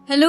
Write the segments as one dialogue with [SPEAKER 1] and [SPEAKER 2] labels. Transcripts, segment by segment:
[SPEAKER 1] Hello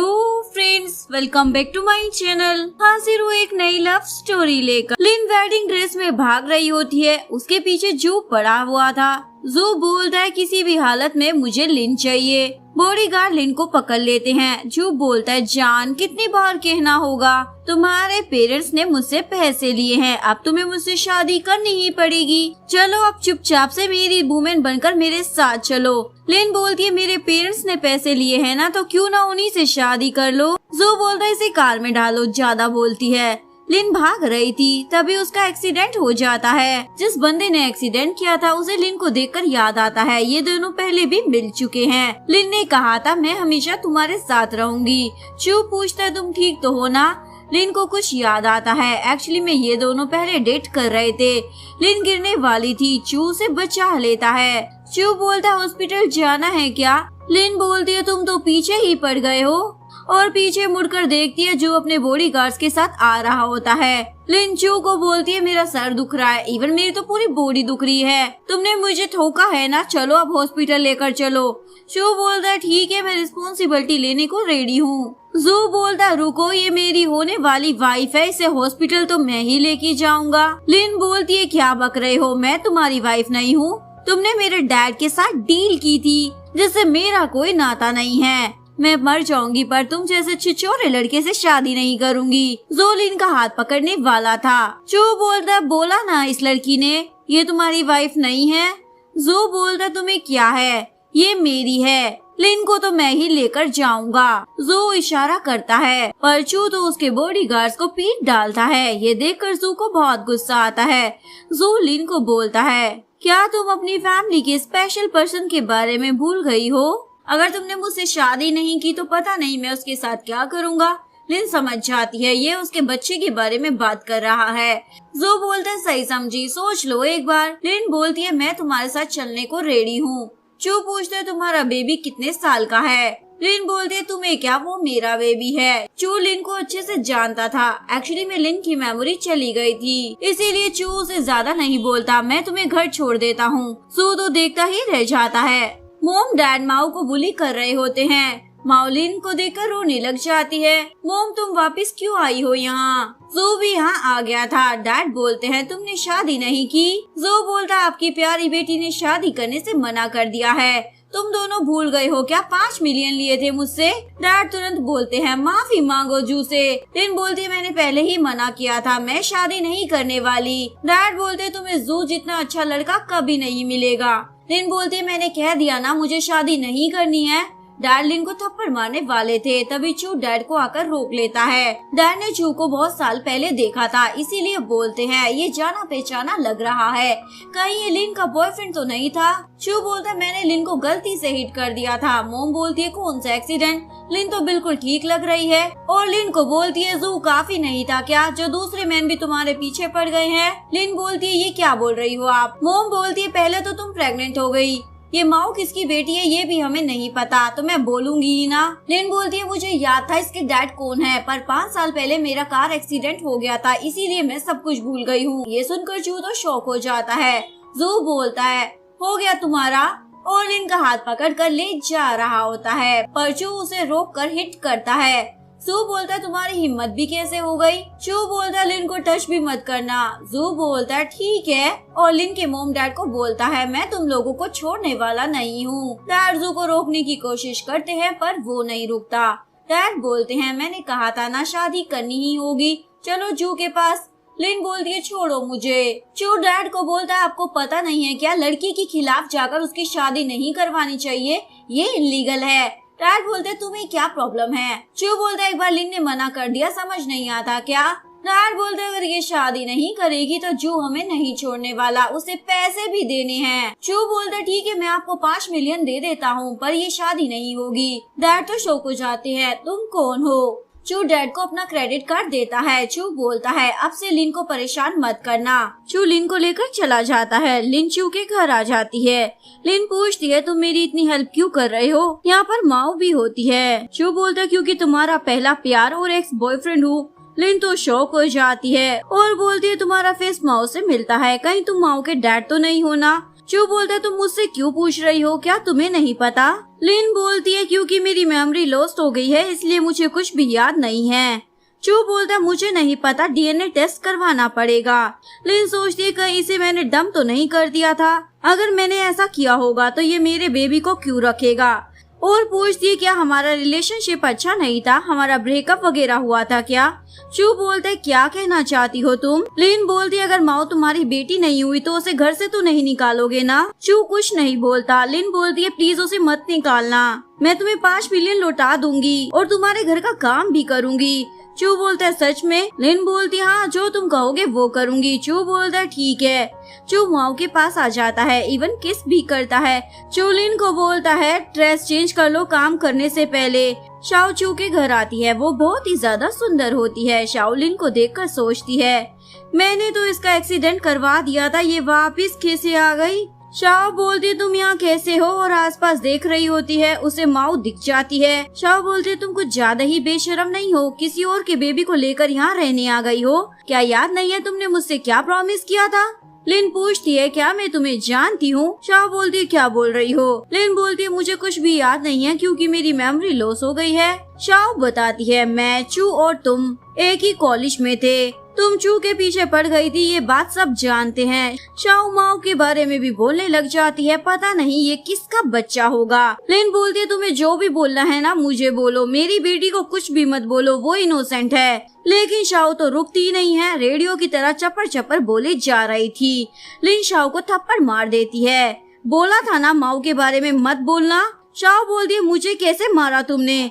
[SPEAKER 1] friends, welcome back to my channel. हाजिर हूँ एक नई लव स्टोरी लेकर। लिन वेडिंग ड्रेस में भाग रही होती है, उसके पीछे जू पड़ा हुआ था। जू बोलता है किसी भी हालत में मुझे लिन चाहिए। बॉडीगार्ड लिन को पकड़ लेते हैं। जू बोलता है जान कितनी बार कहना होगा, तुम्हारे पेरेंट्स ने मुझसे पैसे लिए हैं, अब तुम्हें मुझसे शादी करनी ही पड़ेगी। चलो अब चुपचाप से मेरी वुमेन बनकर मेरे साथ चलो। लिन बोलती है मेरे पेरेंट्स ने पैसे लिए हैं ना, तो क्यों ना उन्हीं से शादी कर लो। जू बोलता है इसे कार में डालो, ज्यादा बोलती है। लिन भाग रही थी, तभी उसका एक्सीडेंट हो जाता है। जिस बंदे ने एक्सीडेंट किया था उसे लिन को देखकर याद आता है, ये दोनों पहले भी मिल चुके हैं। लिन ने कहा था मैं हमेशा तुम्हारे साथ रहूंगी। चू पूछता है तुम ठीक तो हो ना। लिन को कुछ याद आता है, एक्चुअली में ये दोनों पहले डेट कर रहे थे। लिन गिरने वाली थी, चू से बचा लेता है। चू बोलता है हॉस्पिटल जाना है क्या। लिन बोलती है तुम तो पीछे ही पड़ गए हो, और पीछे मुड़कर देखती है जो अपने बॉडीगार्ड्स के साथ आ रहा होता है। लिन चू को बोलती है मेरा सर दुख रहा है, इवन मेरी तो पूरी बॉडी दुख रही है, तुमने मुझे ठोका है ना, चलो अब हॉस्पिटल लेकर चलो। चू बोलता है ठीक है, मैं रिस्पॉन्सिबिलिटी लेने को रेडी हूँ। जू बोलता रुको, ये मेरी होने वाली वाइफ है, इसे हॉस्पिटल तो मैं ही लेके जाऊंगा। लिन बोलती है क्या बक रहे हो, मैं तुम्हारी वाइफ नहीं हूँ, तुमने मेरे डैड के साथ डील की थी जिससे मेरा कोई नाता नहीं है। मैं मर जाऊंगी पर तुम जैसे छिछोरे लड़के से शादी नहीं करूंगी। जो लिन का हाथ पकड़ने वाला था। चू बोलता बोला ना इस लड़की ने ये तुम्हारी वाइफ नहीं है। जो बोलता तुम्हें क्या है, ये मेरी है, लिन को तो मैं ही लेकर जाऊंगा। जो इशारा करता है पर चू तो उसके बॉडीगार्ड्स को पीट डालता है। ये देखकर जू को बहुत गुस्सा आता है। जू लिन को बोलता है क्या तुम अपनी फैमिली के स्पेशल पर्सन के बारे में भूल गई हो। अगर तुमने मुझसे शादी नहीं की तो पता नहीं मैं उसके साथ क्या करूँगा। लिन समझ जाती है ये उसके बच्चे के बारे में बात कर रहा है। जो बोलता है सही समझी, सोच लो एक बार। लिन बोलती है मैं तुम्हारे साथ चलने को रेडी हूँ। चू पूछता है तुम्हारा बेबी कितने साल का है। लिन बोलती है तुम्हें क्या, वो मेरा बेबी है। चू लिन को अच्छे से जानता था, एक्चुअली में लिन की मेमोरी चली गई थी, इसीलिए चू उसे ज्यादा नहीं बोलता, मैं तुम्हें घर छोड़ देता हूँ। चू तो देखता ही रह जाता है। मोम डैड माओ को बुली कर रहे होते हैं। माओ लिन को देखकर रोने लग जाती है। मोम तुम वापस क्यों आई हो यहाँ। जो भी यहाँ आ गया था। डैड बोलते हैं तुमने शादी नहीं की। जो बोलता आपकी प्यारी बेटी ने शादी करने से मना कर दिया है, तुम दोनों भूल गए हो क्या 5 मिलियन लिए थे मुझसे। डैड तुरंत बोलते हैं माफी मांगो जू से। लिन बोलती है मैंने पहले ही मना किया था, मैं शादी नहीं करने वाली। डैड बोलते तुम्हें जू जितना अच्छा लड़का कभी नहीं मिलेगा। लिन बोलती है मैंने कह दिया ना मुझे शादी नहीं करनी है। डैड लिन को थप्पड़ मारने वाले थे, तभी चू डैड को आकर रोक लेता है। डैड ने चू को बहुत साल पहले देखा था, इसीलिए बोलते हैं ये जाना पहचाना लग रहा है, कहीं ये लिन का बॉयफ्रेंड तो नहीं था। चू बोलता है मैंने लिन को गलती से हिट कर दिया था। मोम बोलती है कौन सा एक्सीडेंट, लिन तो बिल्कुल ठीक लग रही है। और लिन को बोलती है जू काफी नहीं था क्या, जो दूसरे मैन भी तुम्हारे पीछे पड़ गए हैं। लिन बोलती है ये क्या बोल रही हो आप। मोम बोलती है पहले तो तुम प्रेग्नेंट हो गई, ये माओ किसकी बेटी है ये भी हमें नहीं पता, तो मैं बोलूंगी ही ना। लिन बोलती है मुझे याद था इसके डैड कौन है, पर 5 साल पहले मेरा कार एक्सीडेंट हो गया था, इसीलिए मैं सब कुछ भूल गई हूँ। ये सुनकर चू तो शॉक हो जाता है। जू बोलता है हो गया तुम्हारा, और लिन का हाथ पकड़ कर ले जा रहा होता है, पर चू उसे रोक कर हिट करता है। जू बोलता है तुम्हारी हिम्मत भी कैसे हो गई। चू बोलता है लिन को टच भी मत करना। जू बोलता है ठीक है, और लिन के मोम डैड को बोलता है मैं तुम लोगों को छोड़ने वाला नहीं हूँ। डैड जू को रोकने की कोशिश करते हैं पर वो नहीं रुकता। डैड बोलते हैं मैंने कहा था ना शादी करनी ही होगी, चलो जू के पास। लिन बोलती है छोड़ो मुझे। चू डैड को बोलता है आपको पता नहीं है क्या, लड़की के खिलाफ जाकर उसकी शादी नहीं करवानी चाहिए, ये इलीगल है। डैड बोलते तुम्हें क्या प्रॉब्लम है। चू बोलता है एक बार लिन ने मना कर दिया, समझ नहीं आता क्या। डैड बोलते अगर ये शादी नहीं करेगी तो जू हमें नहीं छोड़ने वाला, उसे पैसे भी देने हैं। चू बोलता ठीक है मैं आपको 5 मिलियन दे देता हूँ, पर ये शादी नहीं होगी। डैड तो शौक हो जाते हैं तुम कौन हो। चू डैड को अपना क्रेडिट कार्ड देता है। चू बोलता है अब से लिन को परेशान मत करना। चू लिन को लेकर चला जाता है। लिन चू के घर आ जाती है। लिन पूछती है तुम मेरी इतनी हेल्प क्यों कर रहे हो, यहाँ पर माओ भी होती है। चू बोलता है क्योंकि तुम्हारा पहला प्यार और एक्स बॉयफ्रेंड हूँ। लिन तो शौक हो जाती है और बोलती है तुम्हारा फेस माओ से मिलता है, कहीं तुम माओ के डैड तो नहीं हो ना। चू बोलता है तुम मुझसे क्यों पूछ रही हो, क्या तुम्हें नहीं पता? लिन बोलती है क्योंकि मेरी मेमोरी लॉस्ट हो गई है इसलिए मुझे कुछ भी याद नहीं है। चू बोलता है मुझे नहीं पता, डीएनए टेस्ट करवाना पड़ेगा। लिन सोचती है कहीं इसे मैंने डंप तो नहीं कर दिया था, अगर मैंने ऐसा किया होगा तो ये मेरे बेबी को क्यों रखेगा। और पूछती है क्या हमारा रिलेशनशिप अच्छा नहीं था, हमारा ब्रेकअप वगैरह हुआ था क्या? चू बोलते क्या कहना चाहती हो तुम? लिन बोलती है अगर माओ तुम्हारी बेटी नहीं हुई तो उसे घर से तो नहीं निकालोगे ना? चू कुछ नहीं बोलता। लिन बोलती है प्लीज उसे मत निकालना, मैं तुम्हें 5 मिलियन लौटा दूंगी और तुम्हारे घर का काम भी करूंगी। चू बोलता है सच में? लिन बोलती है हाँ जो तुम कहोगे वो करूंगी। चू बोलता है ठीक है। चू माओ के पास आ जाता है, इवन किस भी करता है। चू लिन को बोलता है ड्रेस चेंज कर लो काम करने से पहले। शाओ चू के घर आती है, वो बहुत ही ज्यादा सुंदर होती है। शाओ लिन को देखकर सोचती है मैंने तो इसका एक्सीडेंट करवा दिया था, ये वापिस कैसे आ गई? शाओ बोलती है तुम यहाँ कैसे हो और आसपास देख रही होती है, उसे माओ दिख जाती है। शाओ बोलती है तुम कुछ ज्यादा ही बेशरम नहीं हो, किसी और के बेबी को लेकर यहाँ रहने आ गई हो, क्या याद नहीं है तुमने मुझसे क्या प्रॉमिस किया था? लिन पूछती है क्या मैं तुम्हें जानती हूँ? शाओ बोलती है क्या बोल रही हो? लिन बोलती है मुझे कुछ भी याद नहीं है क्योंकि मेरी मेमोरी लॉस हो गई है। शाओ बताती है मैं, चू और तुम एक ही कॉलेज में थे, तुम चू के पीछे पड़ गई थी, ये बात सब जानते हैं। शाओ माओ के बारे में भी बोलने लग जाती है, पता नहीं ये किसका बच्चा होगा। लिन बोलती है तुम्हें जो भी बोलना है ना मुझे बोलो, मेरी बेटी को कुछ भी मत बोलो, वो इनोसेंट है। लेकिन शाओ तो रुकती नहीं है, रेडियो की तरह चप्पर चप्पर बोले जा रही थी। लिन शाओ को थप्पड़ मार देती है, बोला था ना माओ के बारे में मत बोलना। शाओ बोलती है मुझे कैसे मारा तुमने?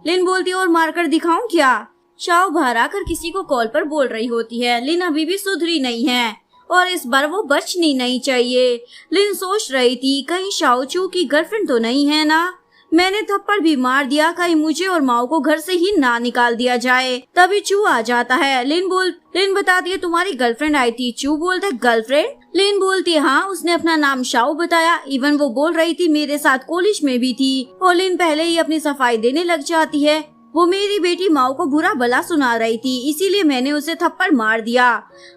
[SPEAKER 1] लिन बोलती है और मारकर दिखाऊं क्या? शाओ बाहर आकर किसी को कॉल पर बोल रही होती है। लिन अभी भी सुधरी नहीं है और इस बार वो बचनी नहीं चाहिए। लिन सोच रही थी कहीं शाओ चू की गर्लफ्रेंड तो नहीं है ना, मैंने थप्पड़ भी मार दिया, कहीं मुझे और माओ को घर से ही ना निकाल दिया जाए। तभी चू आ जाता है। लिन बताती है तुम्हारी गर्लफ्रेंड आई थी। चू बोलता है गर्लफ्रेंड? लिन बोलती है हाँ, उसने अपना नाम शाओ बताया, इवन वो बोल रही थी मेरे साथ कॉलेज में भी थी। और लिन पहले ही अपनी सफाई देने लग जाती है, वो मेरी बेटी माओ को बुरा भला सुना रही थी इसीलिए मैंने उसे थप्पड़ मार दिया,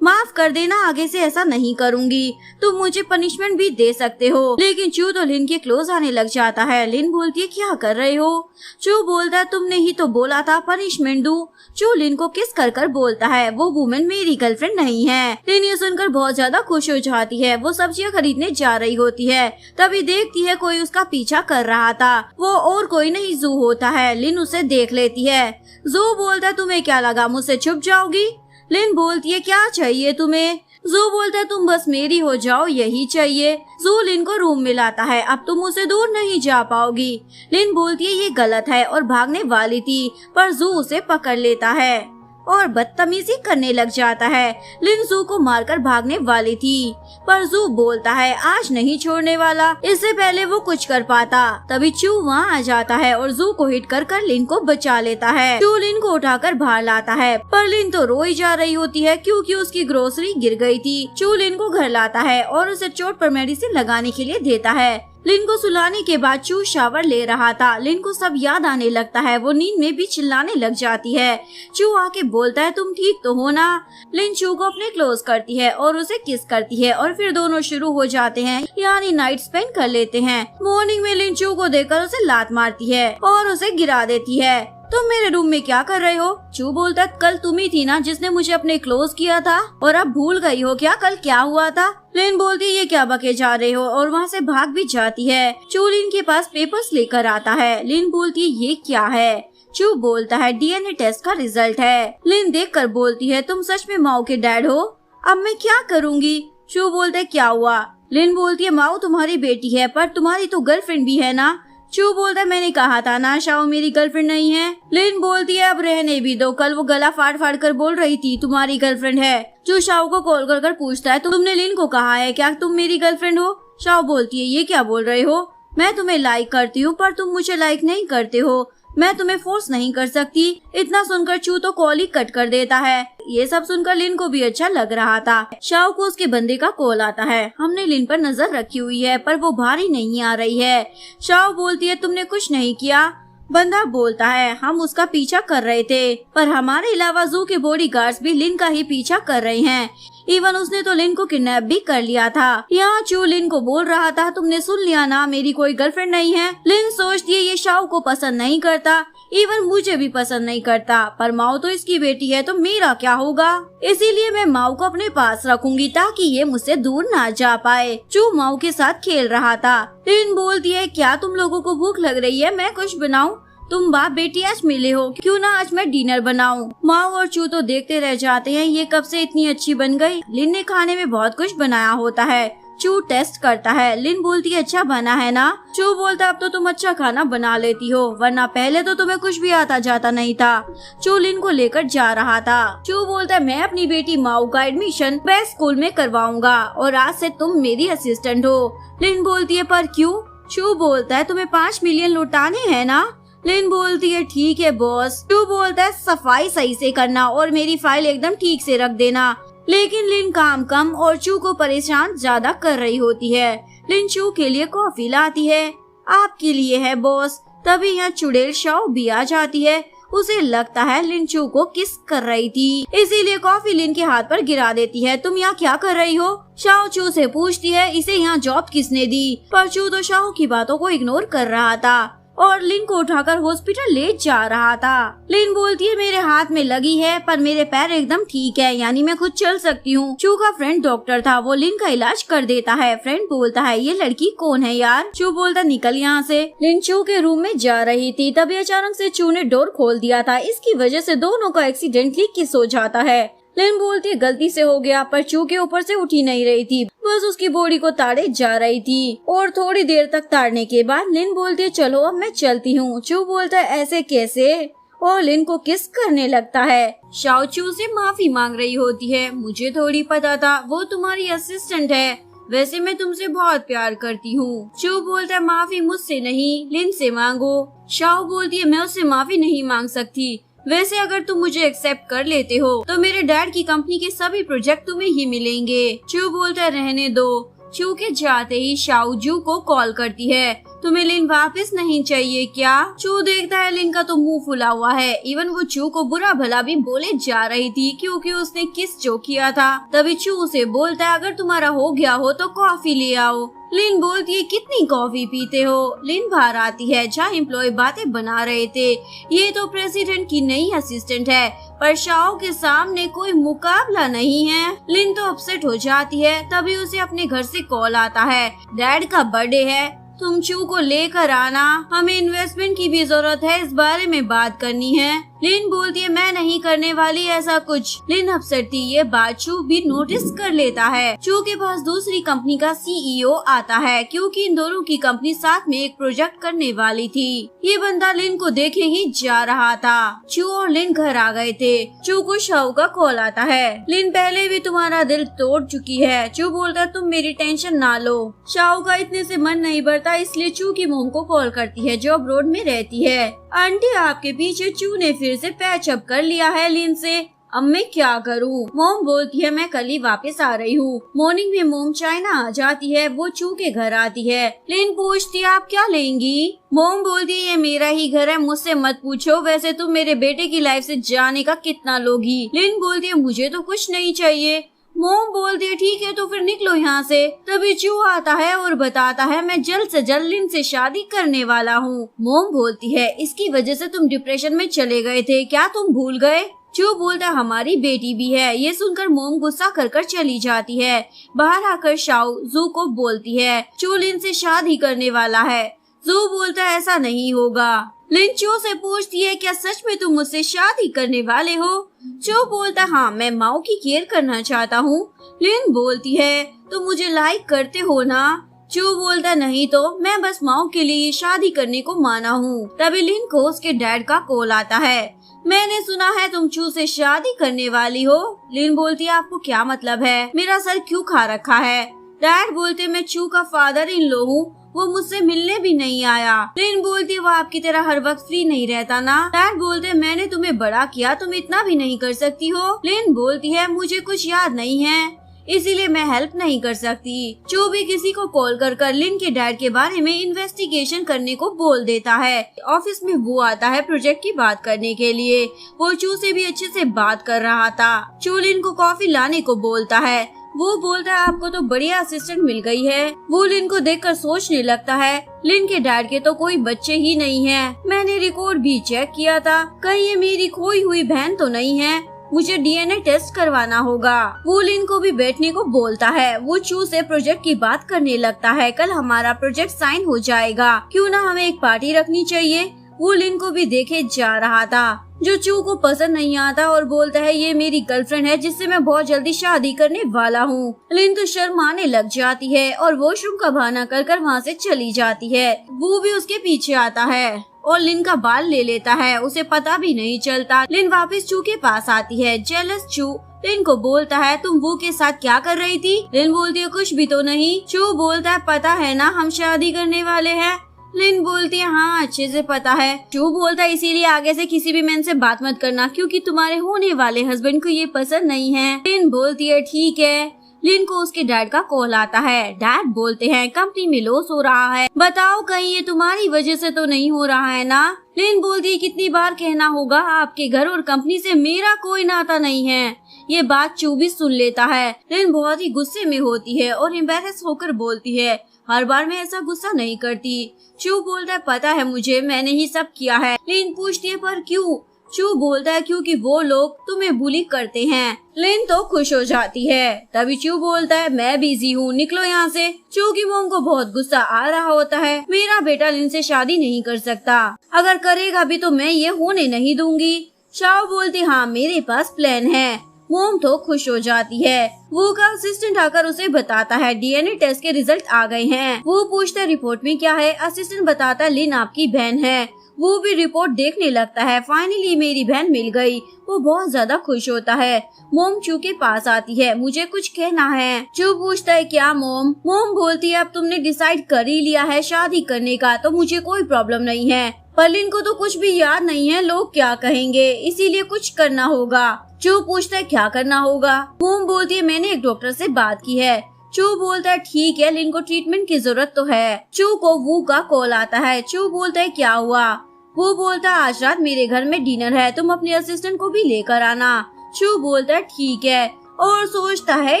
[SPEAKER 1] माफ कर देना, आगे से ऐसा नहीं करूंगी, तुम मुझे पनिशमेंट भी दे सकते हो। लेकिन चू तो लिन के क्लोज आने लग जाता है। लिन बोलती है क्या कर रहे हो? चू बोलता है तुमने ही तो बोला था पनिशमेंट दूं। चू लिन को किस कर कर बोलता है वो वुमन मेरी गर्लफ्रेंड नहीं है। लिन ये सुनकर बहुत ज्यादा खुश हो जाती है, वो सब्जियां खरीदने जा रही होती है, तभी देखती है कोई उसका पीछा कर रहा था, वो और कोई नहीं जू होता है। लिन उसे देख लेती है। जू बोलता है तुम्हें क्या लगा मुझसे छुप जाओगी? लिन बोलती है क्या चाहिए तुम्हें? जू बोलता है तुम बस मेरी हो जाओ यही चाहिए। जू लिन को रूम में लाता है, अब तुम मुझसे दूर नहीं जा पाओगी। लिन बोलती है ये गलत है और भागने वाली थी पर जू उसे पकड़ लेता है और बदतमीजी करने लग जाता है। लिन जू को मारकर भागने वाली थी पर जू बोलता है आज नहीं छोड़ने वाला, इससे पहले वो कुछ कर पाता। तभी चू वहाँ आ जाता है और जू को हिट कर कर लिन को बचा लेता है। चू लिन को उठाकर बाहर लाता है पर लिन तो रोई जा रही होती है क्योंकि उसकी ग्रोसरी गिर गई थी। चू लिन को घर लाता है और उसे चोट पर मेडिसिन लगाने के लिए देता है। लिन को सुलाने के बाद चू शावर ले रहा था। लिन को सब याद आने लगता है, वो नींद में भी चिल्लाने लग जाती है। चू आके बोलता है तुम ठीक तो हो ना? लिन चू को अपने क्लोज करती है और उसे किस करती है और फिर दोनों शुरू हो जाते हैं, यानी नाइट स्पेंड कर लेते हैं। मॉर्निंग में लिन चू को देखकर उसे लात मारती है और उसे गिरा देती है। तुम मेरे रूम में क्या कर रहे हो? चू बोलता है कल तुम ही थी ना जिसने मुझे अपने क्लोज किया था और अब भूल गई हो क्या कल क्या हुआ था? लिन बोलती है ये क्या बके जा रहे हो और वहाँ से भाग भी जाती है। चू लिन के पास पेपर्स लेकर आता है। लिन बोलती है ये क्या है? चू बोलता है डीएनए टेस्ट का रिजल्ट है। लिन देखकर बोलती है तुम सच में माओ के डैड हो? अब मैं क्या करूँगी? चू बोलता है क्या हुआ? लिन बोलती है माओ तुम्हारी बेटी है पर तुम्हारी तो गर्लफ्रेंड भी है ना? चू बोलता है मैंने कहा था ना शाओ मेरी गर्लफ्रेंड नहीं है। लिन बोलती है अब रहने भी दो, कल वो गला फाड़ फाड़ कर बोल रही थी तुम्हारी गर्लफ्रेंड है। चू शाओ को कॉल कर कर पूछता है तुमने लिन को कहा है क्या तुम मेरी गर्लफ्रेंड हो? शाओ बोलती है ये क्या बोल रहे हो, मैं तुम्हें लाइक करती हूँ पर तुम मुझे लाइक नहीं करते हो, मैं तुम्हें फोर्स नहीं कर सकती। इतना सुनकर चू तो कॉल ही कट कर देता है। ये सब सुनकर लिन को भी अच्छा लग रहा था। शाओ को उसके बंदे का कॉल आता है, हमने लिन पर नजर रखी हुई है पर वो बाहर ही नहीं आ रही है। शाओ बोलती है तुमने कुछ नहीं किया? बंदा बोलता है हम उसका पीछा कर रहे थे पर हमारे अलावा जू के बॉडीगार्ड्स भी लिन का ही पीछा कर रहे हैं, इवन उसने तो लिन को किडनैप भी कर लिया था। यहाँ चू लिन को बोल रहा था, तुमने सुन लिया ना, मेरी कोई गर्लफ्रेंड नहीं है। लिन सोचती है ये शाओ को पसंद नहीं करता, इवन मुझे भी पसंद नहीं करता, पर माओ तो इसकी बेटी है तो मेरा क्या होगा। इसीलिए मैं माओ को अपने पास रखूंगी ताकि ये मुझसे दूर ना जा पाए। चू माओ के साथ खेल रहा था। लिन बोलती है, क्या तुम लोगों को भूख लग रही है, मैं कुछ बनाऊं? तुम बाप बेटी आज मिले हो, क्यों ना आज मैं डिनर बनाऊं। माओ और चू तो देखते रह जाते हैं, ये कब से इतनी अच्छी बन गई। लिन ने खाने में बहुत कुछ बनाया होता है। चू टेस्ट करता है। लिन बोलती है, अच्छा बना है ना। चू बोलता, अब तो तुम अच्छा खाना बना लेती हो, वरना पहले तो तुम्हें कुछ भी आता जाता नहीं था। चू लिन को लेकर जा रहा था। चू बोलता है, मैं अपनी बेटी माओ का एडमिशन बेस्ट स्कूल में करवाऊंगा और आज से तुम मेरी असिस्टेंट हो। लिन बोलती है, पर क्यों? चू बोलता है, तुम्हें 5 मिलियन लौटाने हैं ना। लिन बोलती है, ठीक है बॉस। चू बोलता है, सफाई सही से करना और मेरी फाइल एकदम ठीक से रख देना। लेकिन लिन काम कम और चू को परेशान ज्यादा कर रही होती है। लिन चू के लिए कॉफी लाती है। आपके लिए है बॉस। तभी यहाँ चुड़ैल शाओ भी आ जाती है। उसे लगता है लिन चू को किस कर रही थी, इसीलिए कॉफी लिन के हाथ पर गिरा देती है। तुम यहाँ क्या कर रही हो? शाओ चू से पूछती है, इसे यहाँ जॉब किसने दी? पर चू तो शाओ की बातों को इग्नोर कर रहा था और लिन को उठाकर हॉस्पिटल ले जा रहा था। लिन बोलती है, मेरे हाथ में लगी है पर मेरे पैर एकदम ठीक है, यानी मैं खुद चल सकती हूँ। चू का फ्रेंड डॉक्टर था, वो लिन का इलाज कर देता है। फ्रेंड बोलता है, ये लड़की कौन है यार? चू बोलता, निकल यहाँ से। लिन चू के रूम में जा रही थी, तभी अचानक से चू ने डोर खोल दिया था। इसकी वजह से दोनों का एक्सीडेंटली किस हो जाता है। लिन बोलती है, गलती से हो गया, पर चू के ऊपर से उठी नहीं रही थी, बस उसकी बॉडी को ताड़े जा रही थी। और थोड़ी देर तक ताड़ने के बाद लिन बोलती है, चलो अब मैं चलती हूँ। चू बोलता है, ऐसे कैसे? और लिन को किस करने लगता है। शाओ चू से माफी मांग रही होती है, मुझे थोड़ी पता था वो तुम्हारी असिस्टेंट है, वैसे मैं तुमसे बहुत प्यार करती हूँ। चू बोलता है, माफी मुझसे नहीं लिन से मांगो। शाओ बोलती है, मैं उससे माफी नहीं मांग सकती, वैसे अगर तुम मुझे एक्सेप्ट कर लेते हो तो मेरे डैड की कंपनी के सभी प्रोजेक्ट तुम्हें ही मिलेंगे। चू बोलता है, रहने दो। चू के जाते ही शाओ जू को कॉल करती है, तुम्हें लिन वापस नहीं चाहिए क्या? चू देखता है लिन का तो मुंह फुला हुआ है। इवन वो चू को बुरा भला भी बोले जा रही थी क्योंकि उसने किस जो किया था। तभी चू उसे बोलता है, अगर तुम्हारा हो गया हो तो कॉफी ले आओ। लिन बोलती है, कितनी कॉफी पीते हो? लिन बाहर आती है जहाँ एम्प्लॉय बातें बना रहे थे। ये तो प्रेसिडेंट की नई असिस्टेंट है, पर शाओ के सामने कोई मुकाबला नहीं है। लिन तो अपसेट हो जाती है। तभी उसे अपने घर से कॉल आता है, डैड का बर्थडे है, तुम चू को लेकर आना, हमें इन्वेस्टमेंट की भी जरूरत है, इस बारे में बात करनी है। लिन बोलती है, मैं नहीं करने वाली ऐसा कुछ। लिन अपसेट थी, ये बात चू भी नोटिस कर लेता है। चू के पास दूसरी कंपनी का सीईओ आता है क्योंकि इन दोनों की कंपनी साथ में एक प्रोजेक्ट करने वाली थी। ये बंदा लिन को देखे ही जा रहा था। चू और लिन घर आ गए थे। चू को शाओ का कॉल आता है, लिन पहले भी तुम्हारा दिल तोड़ चुकी है। चू बोलता है, तुम मेरी टेंशन ना लो। शाओ का इतने से मन नहीं भरता, इसलिए चू की मोम को कॉल करती है जो अब्रॉड में रहती है। आंटी आपके पीछे। चू ने फिर से पैच अप कर लिया है लिन से। अब मैं क्या करूं? मोम बोलती है, मैं कल ही वापस आ रही हूँ। मॉर्निंग में मोम चाइना आ जाती है, वो चू के घर आती है। लिन पूछती है, आप क्या लेंगी? मोम बोलती है, ये मेरा ही घर है, मुझसे मत पूछो, वैसे तुम मेरे बेटे की लाइफ से जाने का कितना लोगी? लिन बोलती है, मुझे तो कुछ नहीं चाहिए। मोम बोलती है, ठीक है तो फिर निकलो यहाँ से। तभी चू आता है और बताता है, मैं जल्द से जल्द लिन से शादी करने वाला हूँ। मोम बोलती है, इसकी वजह से तुम डिप्रेशन में चले गए थे, क्या तुम भूल गए? चू बोलता है, हमारी बेटी भी है। ये सुनकर मोम गुस्सा कर चली जाती है। बाहर आकर शाओ जू को बोलती है, चू लिन से शादी करने वाला है। जू बोलता है, ऐसा नहीं होगा। लिन चू से पूछती है, क्या सच में तुम मुझसे शादी करने वाले हो? चू बोलता, हाँ मैं माओ की केयर करना चाहता हूँ। लिन बोलती है, तो मुझे लाइक करते हो ना? चू बोलता, नहीं तो मैं बस माओ के लिए शादी करने को माना हूँ। तभी लिन को उसके डैड का कॉल आता है, मैंने सुना है तुम चू से शादी करने वाली हो। लिन बोलती है, आपको क्या मतलब है? मेरा सर क्यों खा रखा है? डैड बोलते, मैं चू का फादर इन लो हूँ, वो मुझसे मिलने भी नहीं आया। लिन बोलती है, वो आपकी तरह हर वक्त फ्री नहीं रहता ना। डैड बोलते, मैंने तुम्हें बड़ा किया, तुम इतना भी नहीं कर सकती हो। लिन बोलती है, मुझे कुछ याद नहीं है। इसीलिए मैं हेल्प नहीं कर सकती। चू भी किसी को कॉल कर लिन के डैड के बारे में इन्वेस्टिगेशन करने को बोल देता है। ऑफिस में वो आता है प्रोजेक्ट की बात करने के लिए। वो चू से भी अच्छे से बात कर रहा था। चू लिन को कॉफी लाने को बोलता है। वो बोलता है आपको तो बढ़िया असिस्टेंट मिल गई है। वो लिन को देखकर सोचने लगता है लिन के डैड के तो कोई बच्चे ही नहीं हैं। मैंने रिकॉर्ड भी चेक किया था, कहीं ये मेरी खोई हुई बहन तो नहीं है। मुझे डीएनए टेस्ट करवाना होगा। वो लिन को भी बैठने को बोलता है। वो चू से प्रोजेक्ट की बात करने लगता है। कल हमारा प्रोजेक्ट साइन हो जाएगा, क्यों ना हमें एक पार्टी रखनी चाहिए। वो लिन को भी देखे जा रहा था, जो चू को पसंद नहीं आता और बोलता है ये मेरी गर्लफ्रेंड है जिससे मैं बहुत जल्दी शादी करने वाला हूँ। लिन तो शर्माने लग जाती है और वॉशरूम का बहाना कर वहाँ से चली जाती है। वो भी उसके पीछे आता है और लिन का बाल ले लेता है। उसे पता भी नहीं चलता। लिन वापस चू के पास आती है। जेलस चू लिन को बोलता है तुम वो के साथ क्या कर रही थी। लिन बोलती है कुछ भी तो नहीं। चू बोलता है पता है ना हम शादी करने वाले हैं। लिन बोलती है हाँ अच्छे से पता है। चू बोलता है इसीलिए आगे से किसी भी मैन से बात मत करना, क्योंकि तुम्हारे होने वाले हस्बैंड को ये पसंद नहीं है। लिन बोलती है ठीक है। लिन को उसके डैड का कॉल आता है। डैड बोलते हैं कंपनी में लॉस हो रहा है, बताओ कहीं ये तुम्हारी वजह से तो नहीं हो रहा है ना। लिन बोलती है कितनी बार कहना होगा, आपके घर और कंपनी से मेरा कोई नाता नहीं है। ये बात चू भी सुन लेता है। लिन बहुत ही गुस्से में होती है और एम्बैरेस होकर बोलती है हर बार मैं ऐसा गुस्सा नहीं करती। चू बोलता है पता है मुझे, मैंने ही सब किया है। लिन पूछती है पर क्यों। चू बोलता है क्योंकि वो लोग तुम्हें बुली करते हैं। लिन तो खुश हो जाती है। तभी चू बोलता है मैं बिजी हूँ, निकलो यहाँ से। चू की मॉम को बहुत गुस्सा आ रहा होता है। मेरा बेटा लिन से शादी नहीं कर सकता, अगर करेगा भी तो मैं ये होने नहीं दूंगी। शाओ बोलती हाँ मेरे पास प्लान है। मोम तो खुश हो जाती है। वो का असिस्टेंट आकर उसे बताता है डीएनए टेस्ट के रिजल्ट आ गए हैं। वो पूछता है रिपोर्ट में क्या है। असिस्टेंट बताता है लिन आपकी बहन है। वो भी रिपोर्ट देखने लगता है। फाइनली मेरी बहन मिल गई। वो बहुत ज्यादा खुश होता है। मोम चू के पास आती है। मुझे कुछ कहना है। चू पूछता है क्या मोम। मोम बोलती है अब तुमने डिसाइड कर ही लिया है शादी करने का तो मुझे कोई प्रॉब्लम नहीं है, पर लिन को तो कुछ भी याद नहीं है, लोग क्या कहेंगे, इसीलिए कुछ करना होगा। चू पूछता है क्या करना होगा। मोम बोलती है मैंने एक डॉक्टर से बात की है। चू बोलता है ठीक है, लिन को ट्रीटमेंट की जरूरत तो है। चू को वू का कॉल आता है। चू बोलता है क्या हुआ। वो बोलता है आज रात मेरे घर में डिनर है, तुम अपने असिस्टेंट को भी लेकर आना। चू बोलता है ठीक है और सोचता है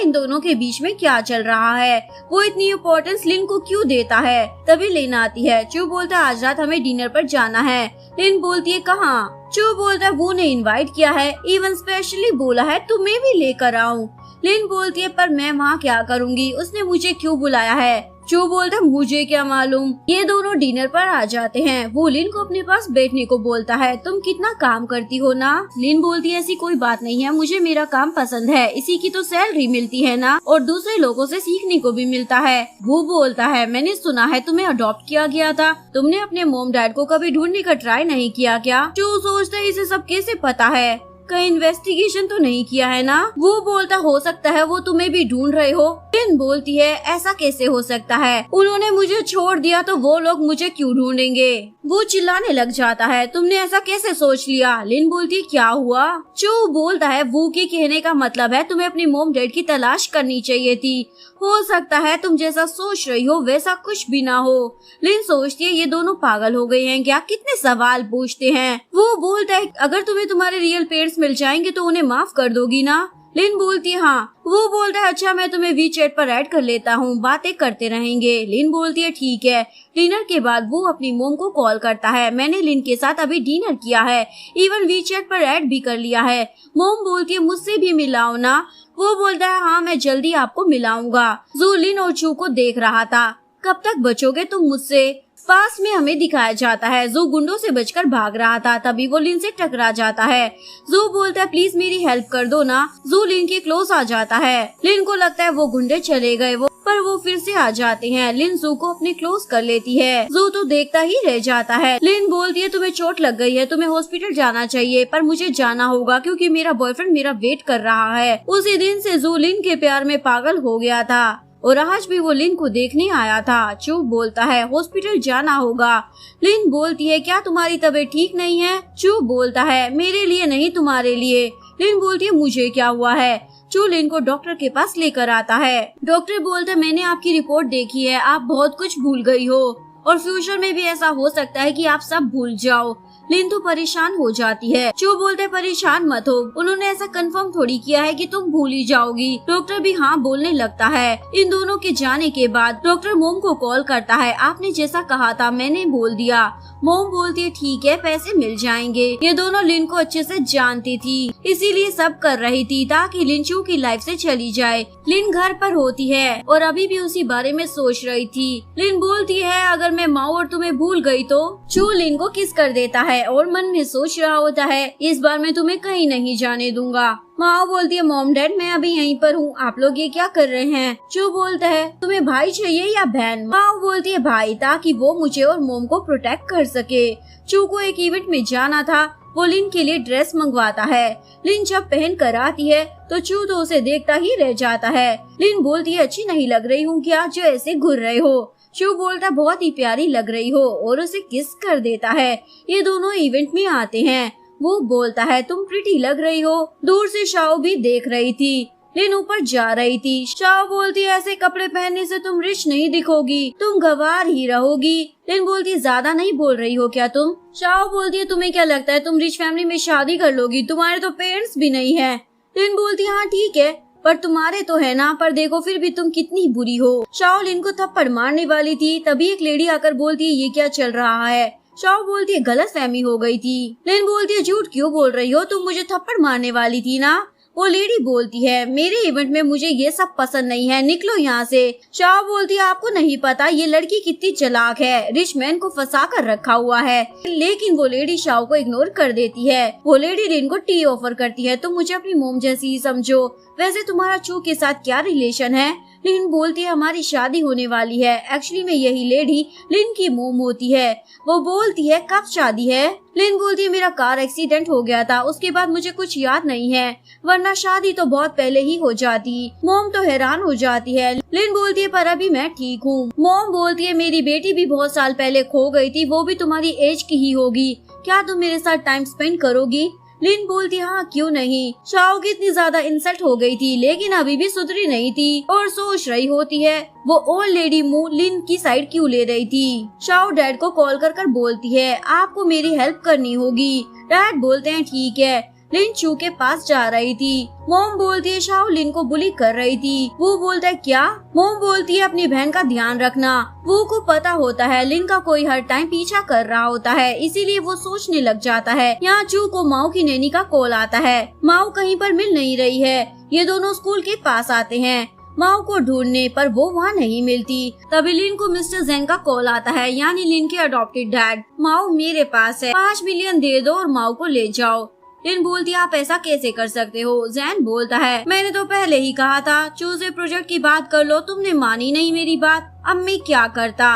[SPEAKER 1] इन दोनों के बीच में क्या चल रहा है, वो इतनी इम्पोर्टेंस लिन को क्यों देता है। तभी लिन आती है। चू बोलता है आज रात हमें डिनर पर जाना है। लिन बोलती है कहाँ। चू बोलता है वो ने इनवाइट किया है, इवन स्पेशली बोला है तुम्हें भी लेकर आऊं। लिन बोलती है पर मैं वहाँ क्या करूँगी, उसने मुझे क्यों बुलाया है। चू बोलता है मुझे क्या मालूम। ये दोनों डिनर पर आ जाते हैं। वो लिन को अपने पास बैठने को बोलता है। तुम कितना काम करती हो ना। लिन बोलती है ऐसी कोई बात नहीं है, मुझे मेरा काम पसंद है, इसी की तो सैलरी मिलती है ना और दूसरे लोगों से सीखने को भी मिलता है। वो बोलता है मैंने सुना है तुम्हें अडॉप्ट किया गया था, तुमने अपने मॉम डैड को कभी ढूंढने का ट्राई नहीं किया क्या। चू सोचता है इसे सब कैसे पता है, कहीं इन्वेस्टिगेशन तो नहीं किया है ना। वो बोलता हो सकता है वो तुम्हें भी ढूंढ रहे हो। लिन बोलती है ऐसा कैसे हो सकता है, उन्होंने मुझे छोड़ दिया तो वो लोग मुझे क्यों ढूंढेंगे। वो चिल्लाने लग जाता है तुमने ऐसा कैसे सोच लिया। लिन बोलती है क्या हुआ। चू बोलता है वो के कहने का मतलब है तुम्हें अपनी मॉम डैड की तलाश करनी चाहिए थी, हो सकता है तुम जैसा सोच रही हो वैसा कुछ भी ना हो। लिन सोचती है ये दोनों पागल हो गए हैं क्या, कितने सवाल पूछते हैं। वो बोलता है अगर तुम्हें तुम्हारे रियल पेरेंट्स मिल जाएंगे तो उन्हें माफ कर दोगी ना। लिन बोलती है हाँ। वो बोलता है अच्छा मैं तुम्हें वीचैट पर ऐड कर लेता हूँ, बातें करते रहेंगे। लिन बोलती है ठीक है। डिनर के बाद वो अपनी मोम को कॉल करता है। मैंने लिन के साथ अभी डिनर किया है, इवन वीचैट पर ऐड भी कर लिया है। मोम बोलती है मुझसे भी मिलाओ ना। वो बोलता है हाँ मैं जल्दी आपको मिलाऊंगा। जू लिन और चू को देख रहा था। कब तक बचोगे तुम मुझसे। पास में हमें दिखाया जाता है जू गुंडों से बचकर भाग रहा था, तभी वो लिन से टकरा जाता है। जू बोलता है प्लीज मेरी हेल्प कर दो ना। जू लिन के क्लोज आ जाता है। लिन को लगता है वो गुंडे चले गए, पर वो फिर से आ जाते हैं। लिन जू को अपने क्लोज कर लेती है। जू तो देखता ही रह जाता है। लिन बोलती है तुम्हें चोट लग गई है, तुम्हें हॉस्पिटल जाना चाहिए, पर मुझे जाना होगा क्योंकि मेरा बॉयफ्रेंड मेरा वेट कर रहा है। उसी दिन से जू लिन के प्यार में पागल हो गया था और आज भी वो लिन को देखने आया था। चू बोलता है हॉस्पिटल जाना होगा। लिन बोलती है क्या तुम्हारी तबीयत ठीक नहीं है। चू बोलता है मेरे लिए नहीं तुम्हारे लिए। लिन बोलती है मुझे क्या हुआ है। चू लिन को डॉक्टर के पास लेकर आता है। डॉक्टर बोलता है मैंने आपकी रिपोर्ट देखी है, आप बहुत कुछ भूल गई हो और फ्यूचर में भी ऐसा हो सकता है कि आप सब भूल जाओ। लिन तो परेशान हो जाती है। चू बोलते परेशान मत हो, उन्होंने ऐसा कंफर्म थोड़ी किया है कि तुम भूल ही जाओगी। डॉक्टर भी हाँ बोलने लगता है। इन दोनों के जाने के बाद डॉक्टर मोम को कॉल करता है। आपने जैसा कहा था मैंने बोल दिया। मोम बोलती है ठीक है, पैसे मिल जाएंगे। ये दोनों लिन को अच्छे से जानती थी, इसीलिए सब कर रही थी ताकि लिन चू की लाइफ से चली जाए। लिन घर पर होती है और अभी भी उसी बारे में सोच रही थी। लिन बोलती है अगर मैं माओ और तुम्हें भूल गई तो। चू लिन को किस कर देता है और मन में सोच रहा होता है इस बार मैं तुम्हें कहीं नहीं जाने दूंगा। माओ बोलती है मॉम डैड मैं अभी यहीं पर हूँ, आप लोग ये क्या कर रहे हैं। चू बोलता है तुम्हें भाई चाहिए या बहन। माओ बोलती है भाई, ताकि वो मुझे और मोम को प्रोटेक्ट कर सके। चू को एक इवेंट में जाना था, वो लिन के लिए ड्रेस मंगवाता है। लिन जब पहन कर आती है तो चू तो उसे देखता ही रह जाता है। लिन बोलती है अच्छी नहीं लग रही हूँ क्या जो ऐसे घूर रहे हो। चू बोलता बहुत ही प्यारी लग रही हो और उसे किस कर देता है। ये दोनों इवेंट में आते हैं। वो बोलता है तुम प्रिटी लग रही हो। दूर से शाओ भी देख रही थी। लिन ऊपर जा रही थी। शाओ बोलती है ऐसे कपड़े पहनने से तुम रिच नहीं दिखोगी, तुम गंवार ही रहोगी। लिन बोलती है ज्यादा नहीं बोल रही हो क्या तुम। शाओ बोलती है तुम्हें क्या लगता है तुम रिच फैमिली में शादी कर लोगी, तुम्हारे तो पेरेंट्स भी नहीं है। लिन बोलती है हाँ ठीक है पर तुम्हारे तो है ना, पर देखो फिर भी तुम कितनी बुरी हो। शाओ लिन को थप्पड़ मारने वाली थी, तभी एक लेडी आकर बोलती है ये क्या चल रहा है। शाओ बोलती है गलतफहमी हो गई थी। लिन बोलती है झूठ क्यों बोल रही हो, तुम मुझे थप्पड़ मारने वाली थी ना। वो लेडी बोलती है मेरे इवेंट में मुझे ये सब पसंद नहीं है, निकलो यहाँ से। शाओ बोलती है आपको नहीं पता ये लड़की कितनी चालाक है, रिच मैन को फंसा कर रखा हुआ है। लेकिन वो लेडी शाओ को इग्नोर कर देती है। वो लेडी लिन को टी ऑफर करती है, तुम मुझे अपनी मोम जैसी ही समझो, वैसे तुम्हारा चू के साथ क्या रिलेशन है। लिन बोलती है हमारी शादी होने वाली है। एक्चुअली में यही लेडी लिन की मोम होती है। वो बोलती है कब शादी है। लिन बोलती है मेरा कार एक्सीडेंट हो गया था, उसके बाद मुझे कुछ याद नहीं है, वरना शादी तो बहुत पहले ही हो जाती। मोम तो हैरान हो जाती है। लिन बोलती है पर अभी मैं ठीक हूँ। मोम बोलती है मेरी बेटी भी बहुत साल पहले खो गई थी, वो भी तुम्हारी एज की ही होगी, क्या तुम मेरे साथ टाइम स्पेंड करोगी। लिन बोलती हाँ क्यों नहीं। शाओ की इतनी ज्यादा इंसल्ट हो गई थी लेकिन अभी भी सुधरी नहीं थी और सोच रही होती है वो ओल्ड लेडी मुंह लिन की साइड क्यों ले रही थी। शाओ डैड को कॉल कर बोलती है आपको मेरी हेल्प करनी होगी। डैड बोलते हैं ठीक है। लिन चू के पास जा रही थी। मोम बोलती है शाओ लिन को बुली कर रही थी। वो बोलता है क्या। मोम बोलती है अपनी बहन का ध्यान रखना। वो को पता होता है लिन का कोई हर टाइम पीछा कर रहा होता है, इसीलिए वो सोचने लग जाता है। यहाँ चू को माओ की नैनी का कॉल आता है। माओ कहीं पर मिल नहीं रही है। ये दोनों स्कूल के पास आते हैं। माओ को ढूंढने पर वो वहाँ नहीं मिलती। तभी लिन को मिस्टर जेंग का कॉल आता है, यानी लिन के अडॉप्टेड डैड। माओ मेरे पास है, 5 मिलियन दे दो और माओ को ले जाओ। लिन बोलती है आप ऐसा कैसे कर सकते हो। जैन बोलता है मैंने तो पहले ही कहा था चू से प्रोजेक्ट की बात कर लो, तुमने मानी नहीं मेरी बात, अब मैं क्या करता,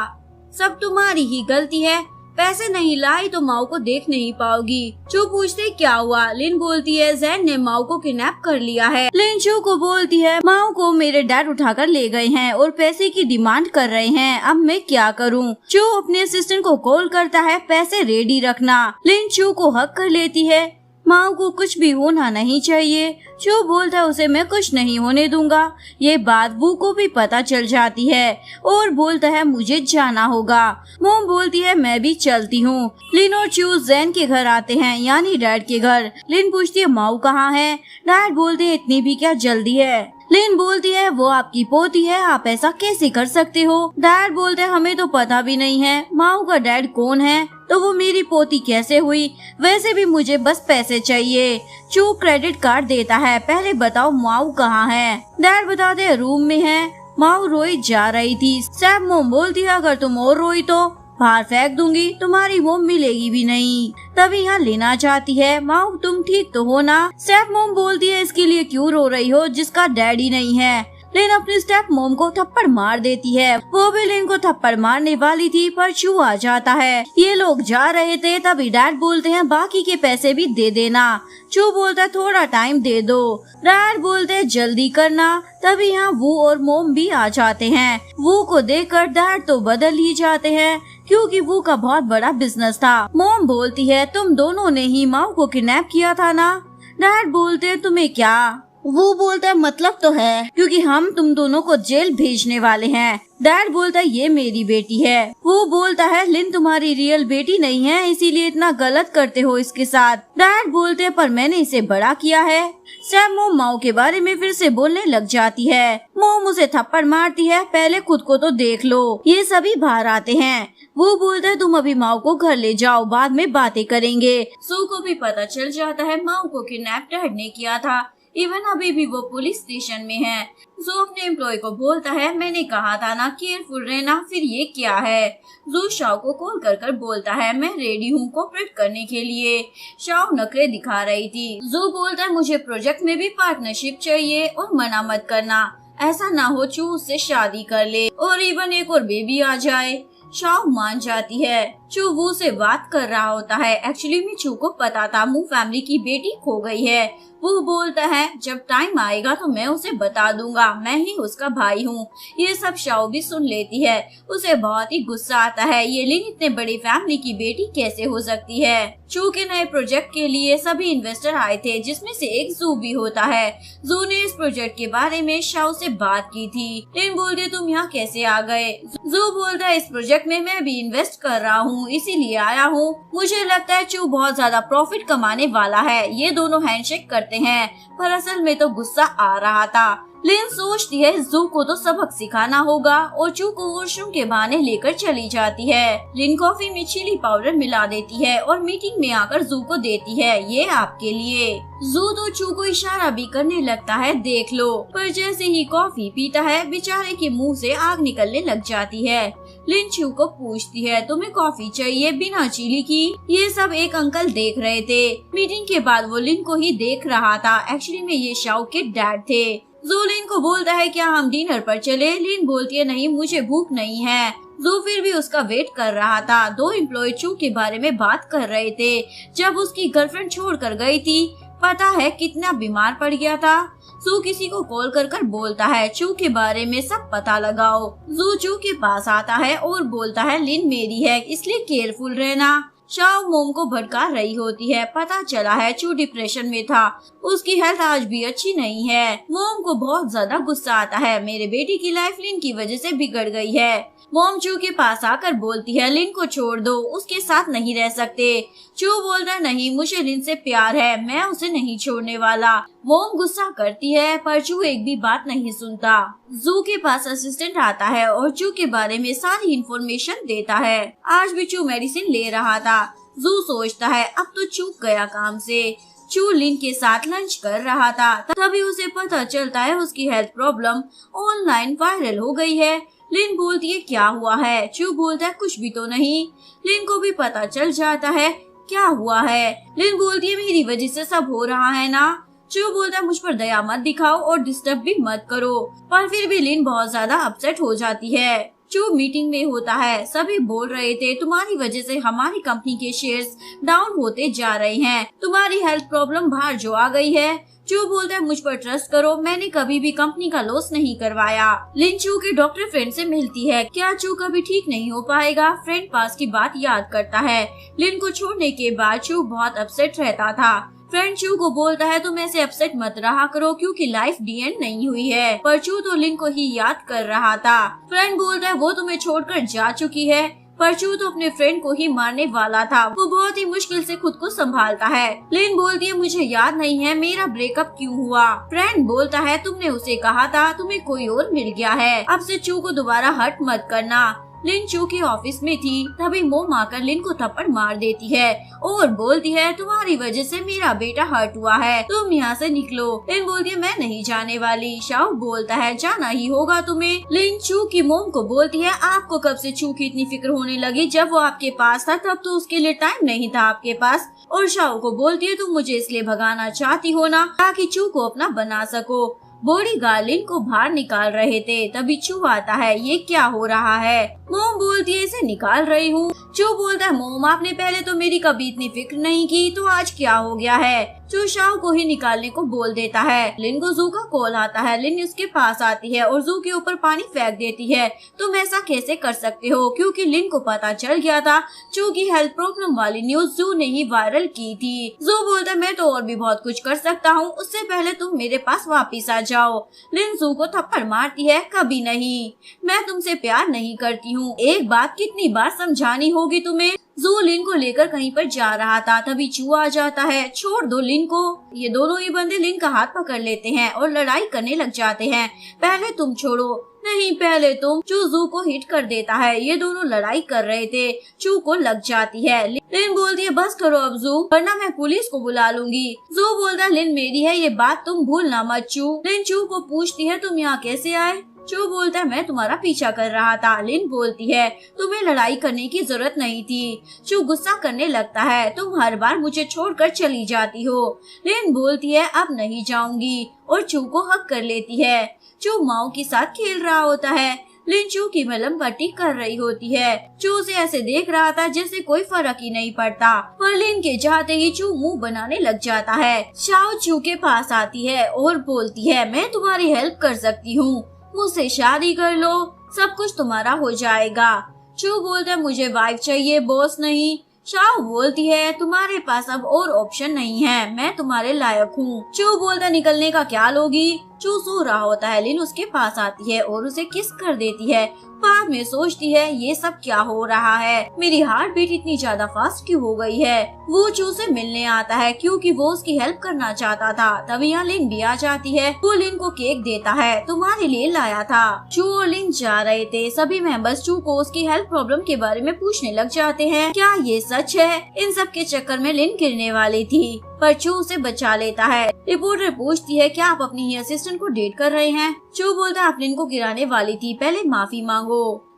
[SPEAKER 1] सब तुम्हारी ही गलती है, पैसे नहीं लाई तो माओ को देख नहीं पाओगी। चू पूछते क्या हुआ। लिन बोलती है जैन ने माओ को किडनैप कर लिया है। लिन चू को बोलती है माओ को मेरे डैड उठाकर ले गए हैं और पैसे की डिमांड कर रहे हैं, अब मैं क्या करूं। चू अपने असिस्टेंट को कॉल करता है पैसे रेडी रखना। लिन चू को हक कर लेती है। माओ को कुछ भी होना नहीं चाहिए। चू बोलता है उसे मैं कुछ नहीं होने दूंगा। ये बात वू को भी पता चल जाती है और बोलता है मुझे जाना होगा। मोम बोलती है मैं भी चलती हूँ। लिन और चू जैन के घर आते हैं, यानी डैड के घर। लिन पूछती है माओ कहाँ है। डैड बोलते हैं इतनी भी क्या जल्दी है। लिन बोलती है वो आपकी पोती है, आप ऐसा कैसे कर सकते हो। डैड बोलते हैं हमें तो पता भी नहीं है माओ का डैड कौन है, तो वो मेरी पोती कैसे हुई, वैसे भी मुझे बस पैसे चाहिए। चू क्रेडिट कार्ड देता है, पहले बताओ माओ कहाँ है। डैड बताते हैं रूम में है। माओ रोई जा रही थी। सैब मोम बोलती है अगर तुम और रोई तो बाहर फेंक दूंगी, तुम्हारी मोम मिलेगी भी नहीं। तभी यहाँ लेना चाहती है। माओ तुम ठीक तो हो ना। स्टेप मोम बोलती है इसके लिए क्यों रो रही हो जिसका डैडी नहीं है। लिन अपनी स्टेप मोम को थप्पड़ मार देती है। वो भी लिन को थप्पड़ मारने वाली थी पर चू आ जाता है। ये लोग जा रहे थे तभी डैड बोलते हैं बाकी के पैसे भी दे देना। चू बोलता है थोड़ा टाइम दे दो। डैड बोलते हैं जल्दी करना। तभी यहाँ वो और मोम भी आ जाते हैं। वो को देखकर डैड तो बदल ही जाते हैं क्योंकि वो का बहुत बड़ा बिजनेस था। मोम बोलती है तुम दोनों ने ही माओ को किडनैप किया था ना। डैड बोलते हैं तुम्हें क्या। वो बोलता है मतलब तो है, क्योंकि हम तुम दोनों को जेल भेजने वाले हैं। डैड बोलता है ये मेरी बेटी है। वो बोलता है लिन तुम्हारी रियल बेटी नहीं है, इसीलिए इतना गलत करते हो इसके साथ। डैड बोलते हैं पर मैंने इसे बड़ा किया है। सैम मोम माओ के बारे में फिर से बोलने लग जाती है। मोम उसे थप्पड़ मारती है, पहले खुद को तो देख लो। ये सभी बाहर आते हैं। वो बोलता है तुम अभी माओ को घर ले जाओ, बाद में बातें करेंगे। सू को भी पता चल जाता है माओ को किडनैप डैड ने किया था। इवन अभी भी वो पुलिस स्टेशन में है। जू अपने एम्प्लॉय को बोलता है मैंने कहा था ना केयरफुल रहना, फिर ये क्या है। जू शाओ को कॉल कर बोलता है मैं रेडी हूँ कोऑपरेट करने के लिए। शाओ नखरे दिखा रही थी। जू बोलता है मुझे प्रोजेक्ट में भी पार्टनरशिप चाहिए और मना मत करना, ऐसा ना हो चू उससे शादी कर ले और इवन एक और बेबी आ जाए। शाओ मान जाती है। चू वू से बात कर रहा होता है। एक्चुअली में चू को पता था मू फैमिली की बेटी खो गई है। वो बोलता है जब टाइम आएगा तो मैं उसे बता दूंगा, मैं ही उसका भाई हूँ। ये सब शाओ भी सुन लेती है। उसे बहुत ही गुस्सा आता है, ये लिन इतने बड़ी फैमिली की बेटी कैसे हो सकती है। चू के नए प्रोजेक्ट के लिए सभी इन्वेस्टर आए थे, जिसमें से एक जू भी होता है। जू ने इस प्रोजेक्ट के बारे में शाओ से बात की थी। लिन बोलते तुम यहाँ कैसे आ गए। जू बोलता है इस प्रोजेक्ट में मैं भी इन्वेस्ट कर रहा हूँ, इसीलिए आया हूँ। मुझे लगता है चू बहुत ज्यादा प्रॉफिट कमाने वाला है। ये दोनों हैंडशेक करते हैं, पर असल में तो गुस्सा आ रहा था। लिन सोचती है जू को तो सबक सिखाना होगा और चू को वॉशरूम के बहाने लेकर चली जाती है। लिन कॉफी में चिली पाउडर मिला देती है और मीटिंग में आकर जू को देती है, ये आपके लिए। जू तो चू को इशारा भी करने लगता है देख लो, पर जैसे ही कॉफी पीता है बेचारे के मुंह से आग निकलने लग जाती है। लिन चू को पूछती है तुम्हें कॉफी चाहिए बिना चिली की। ये सब एक अंकल देख रहे थे। मीटिंग के बाद वो लिन को ही देख रहा था। एक्चुअली में ये शाओ के डैड थे। जू लिन को बोलता है क्या हम डिनर पर चले। लिन बोलती है नहीं मुझे भूख नहीं है। जू फिर भी उसका वेट कर रहा था। दो एम्प्लॉय चू के बारे में बात कर रहे थे जब उसकी गर्लफ्रेंड छोड़कर गई थी। पता है कितना बीमार पड़ गया था। जू किसी को कॉल कर बोलता है चू के बारे में सब पता लगाओ। जू चू के पास आता है और बोलता है लिन मेरी है, इसलिए केयरफुल रहना। शाओ मोम को भड़का रही होती है। पता चला है चू डिप्रेशन में था, उसकी हेल्थ आज भी अच्छी नहीं है। मोम को बहुत ज्यादा गुस्सा आता है, मेरे बेटी की लाइफ लिन की वजह से बिगड़ गई है। मोम चू के पास आकर बोलती है लिन को छोड़ दो, उसके साथ नहीं रह सकते। चू बोलता है नहीं मुझे लिन से प्यार है, मैं उसे नहीं छोड़ने वाला। मोम गुस्सा करती है पर चू एक भी बात नहीं सुनता। जू के पास असिस्टेंट आता है और चू के बारे में सारी इन्फॉर्मेशन देता है। आज भी चू मेडिसिन ले रहा था। जू सोचता है अब तो चूक गया काम से। चू लिन के साथ लंच कर रहा था, तभी उसे पता चलता है उसकी हेल्थ प्रॉब्लम ऑनलाइन वायरल हो गई है। लिन बोलती है क्या हुआ है। चू बोलता है कुछ भी तो नहीं। लिन को भी पता चल जाता है क्या हुआ है। लिन बोलती है मेरी वजह से सब हो रहा है ना। चू बोलता है मुझ पर दया मत दिखाओ और डिस्टर्ब भी मत करो, पर फिर भी लिन बहुत ज्यादा अपसेट हो जाती है। चू मीटिंग में होता है। सभी बोल रहे थे तुम्हारी वजह से हमारी कंपनी के शेयर्स डाउन होते जा रहे हैं, तुम्हारी हेल्थ प्रॉब्लम बाहर जो आ गई है। चू बोलता है मुझ पर ट्रस्ट करो, मैंने कभी भी कंपनी का लॉस नहीं करवाया। लिन चू के डॉक्टर फ्रेंड से मिलती है। क्या चू कभी ठीक नहीं हो पाएगा। फ्रेंड पास की बात याद करता है। लिन को छोड़ने के बाद चू बहुत अपसेट रहता था। फ्रेंड चू को बोलता है तुम ऐसे अपसेट मत रहा करो क्योंकि लाइफ दी एंड नहीं हुई है। पर चू तो लिन को ही याद कर रहा था। फ्रेंड बोलता है वो तुम्हें छोड़कर जा चुकी है, पर चू तो अपने फ्रेंड को ही मारने वाला था। वो बहुत ही मुश्किल से खुद को संभालता है। लिन बोलती है मुझे याद नहीं है मेरा ब्रेकअप क्यों हुआ। फ्रेंड बोलता है तुमने उसे कहा था तुम्हें कोई और मिल गया है, अब से चू को दोबारा हर्ट मत करना। लिन चू के ऑफिस में थी, तभी मोम आकर लिन को थप्पड़ मार देती है और बोलती है तुम्हारी वजह से मेरा बेटा हर्ट हुआ है, तुम यहाँ से निकलो। लिन बोलती है मैं नहीं जाने वाली। शाओ बोलता है जाना ही होगा तुम्हें। लिन चू की मोम को बोलती है आपको कब से चू की इतनी फिक्र होने लगी, जब वो आपके पास था तब तो उसके लिए टाइम नहीं था आपके पास। और शाओ को बोलती है तुम मुझे इसलिए भगाना चाहती हो ना ताकि चू को अपना बना सको। बॉडीगार्ड लिन को बाहर निकाल रहे थे, तभी चू आता है। ये क्या हो रहा है। मोम बोलती है इसे निकाल रही हूँ। चू बोलता है मोम आपने पहले तो मेरी कभी इतनी फिक्र नहीं की, तो आज क्या हो गया है। जो शाओ को ही निकालने को बोल देता है। लिन को जू का कॉल आता है। लिन उसके पास आती है और जू के ऊपर पानी फेंक देती है। तुम ऐसा कैसे कर सकते हो? क्योंकि लिन को पता चल गया था जू की हेल्थ प्रॉब्लम वाली न्यूज जू ने ही वायरल की थी। जू बोलता है मैं तो और भी बहुत कुछ कर सकता हूँ, उससे पहले तुम मेरे पास वापिस आ जाओ। लिन जू को थप्पड़ मारती है, कभी नहीं, मैं तुमसे प्यार नहीं करती हूँ। एक बात कितनी बार समझानी होगी तुम्हें? जू लिन को लेकर कहीं पर जा रहा था, तभी चू आ जाता है। छोड़ दो लिन को। ये दोनों ही बंदे लिन का हाथ पकड़ लेते हैं और लड़ाई करने लग जाते हैं। पहले तुम छोड़ो। नहीं, पहले तुम। चू जू को हिट कर देता है। ये दोनों लड़ाई कर रहे थे। चू को लग जाती है। लिन बोलती है बस करो अब जू, वरना मैं पुलिस को बुला लूंगी। जू बोलता है लिन मेरी है, ये बात तुम भूलना मत चू। लिन चू को पूछती है तुम यहाँ कैसे आए? चू बोलता है मैं तुम्हारा पीछा कर रहा था। लिन बोलती है तुम्हें लड़ाई करने की जरूरत नहीं थी। चू गुस्सा करने लगता है, तुम हर बार मुझे छोड़कर चली जाती हो। लिन बोलती है अब नहीं जाऊंगी और चू को हक कर लेती है। चू माओ के साथ खेल रहा होता है। लिन चू की मलहम पट्टी कर रही होती है। चू से ऐसे देख रहा था जैसे कोई फर्क ही नहीं पड़ता, पर लिन के चाहते ही चू मुंह बनाने लग जाता है। शाओ चू के पास आती है और बोलती है मैं तुम्हारी हेल्प कर सकती हूँ, मुझसे शादी कर लो, सब कुछ तुम्हारा हो जाएगा। चू बोलता है मुझे वाइफ चाहिए, बॉस नहीं। शाओ बोलती है तुम्हारे पास अब और ऑप्शन नहीं है, मैं तुम्हारे लायक हूँ। चू बोलता निकलने का क्या लोगी? चू सो रहा होता है। लिन उसके पास आती है और उसे किस कर देती है। बाद में सोचती है ये सब क्या हो रहा है, मेरी हार्ट बीट इतनी ज्यादा फास्ट क्यों हो गई है। वो चू से मिलने आता है क्योंकि वो उसकी हेल्प करना चाहता था। तभी यहाँ लिन भी आ जाती है। वो लिन को केक देता है, तुम्हारे लिए लाया था। चू और लिन जा रहे थे। सभी मेंबर्स चू को उसकी हेल्थ प्रॉब्लम के बारे में पूछने लग जाते हैं। क्या ये सच है? इन सब के चक्कर में लिन गिरने वाली थी, पर चू उसे बचा लेता है। रिपोर्टर पूछती है क्या आप अपनी ही असिस्टेंट को डेट कर रहे हैं? चू बोलता है आप लिन को गिराने वाली थी, पहले माफी मांगो।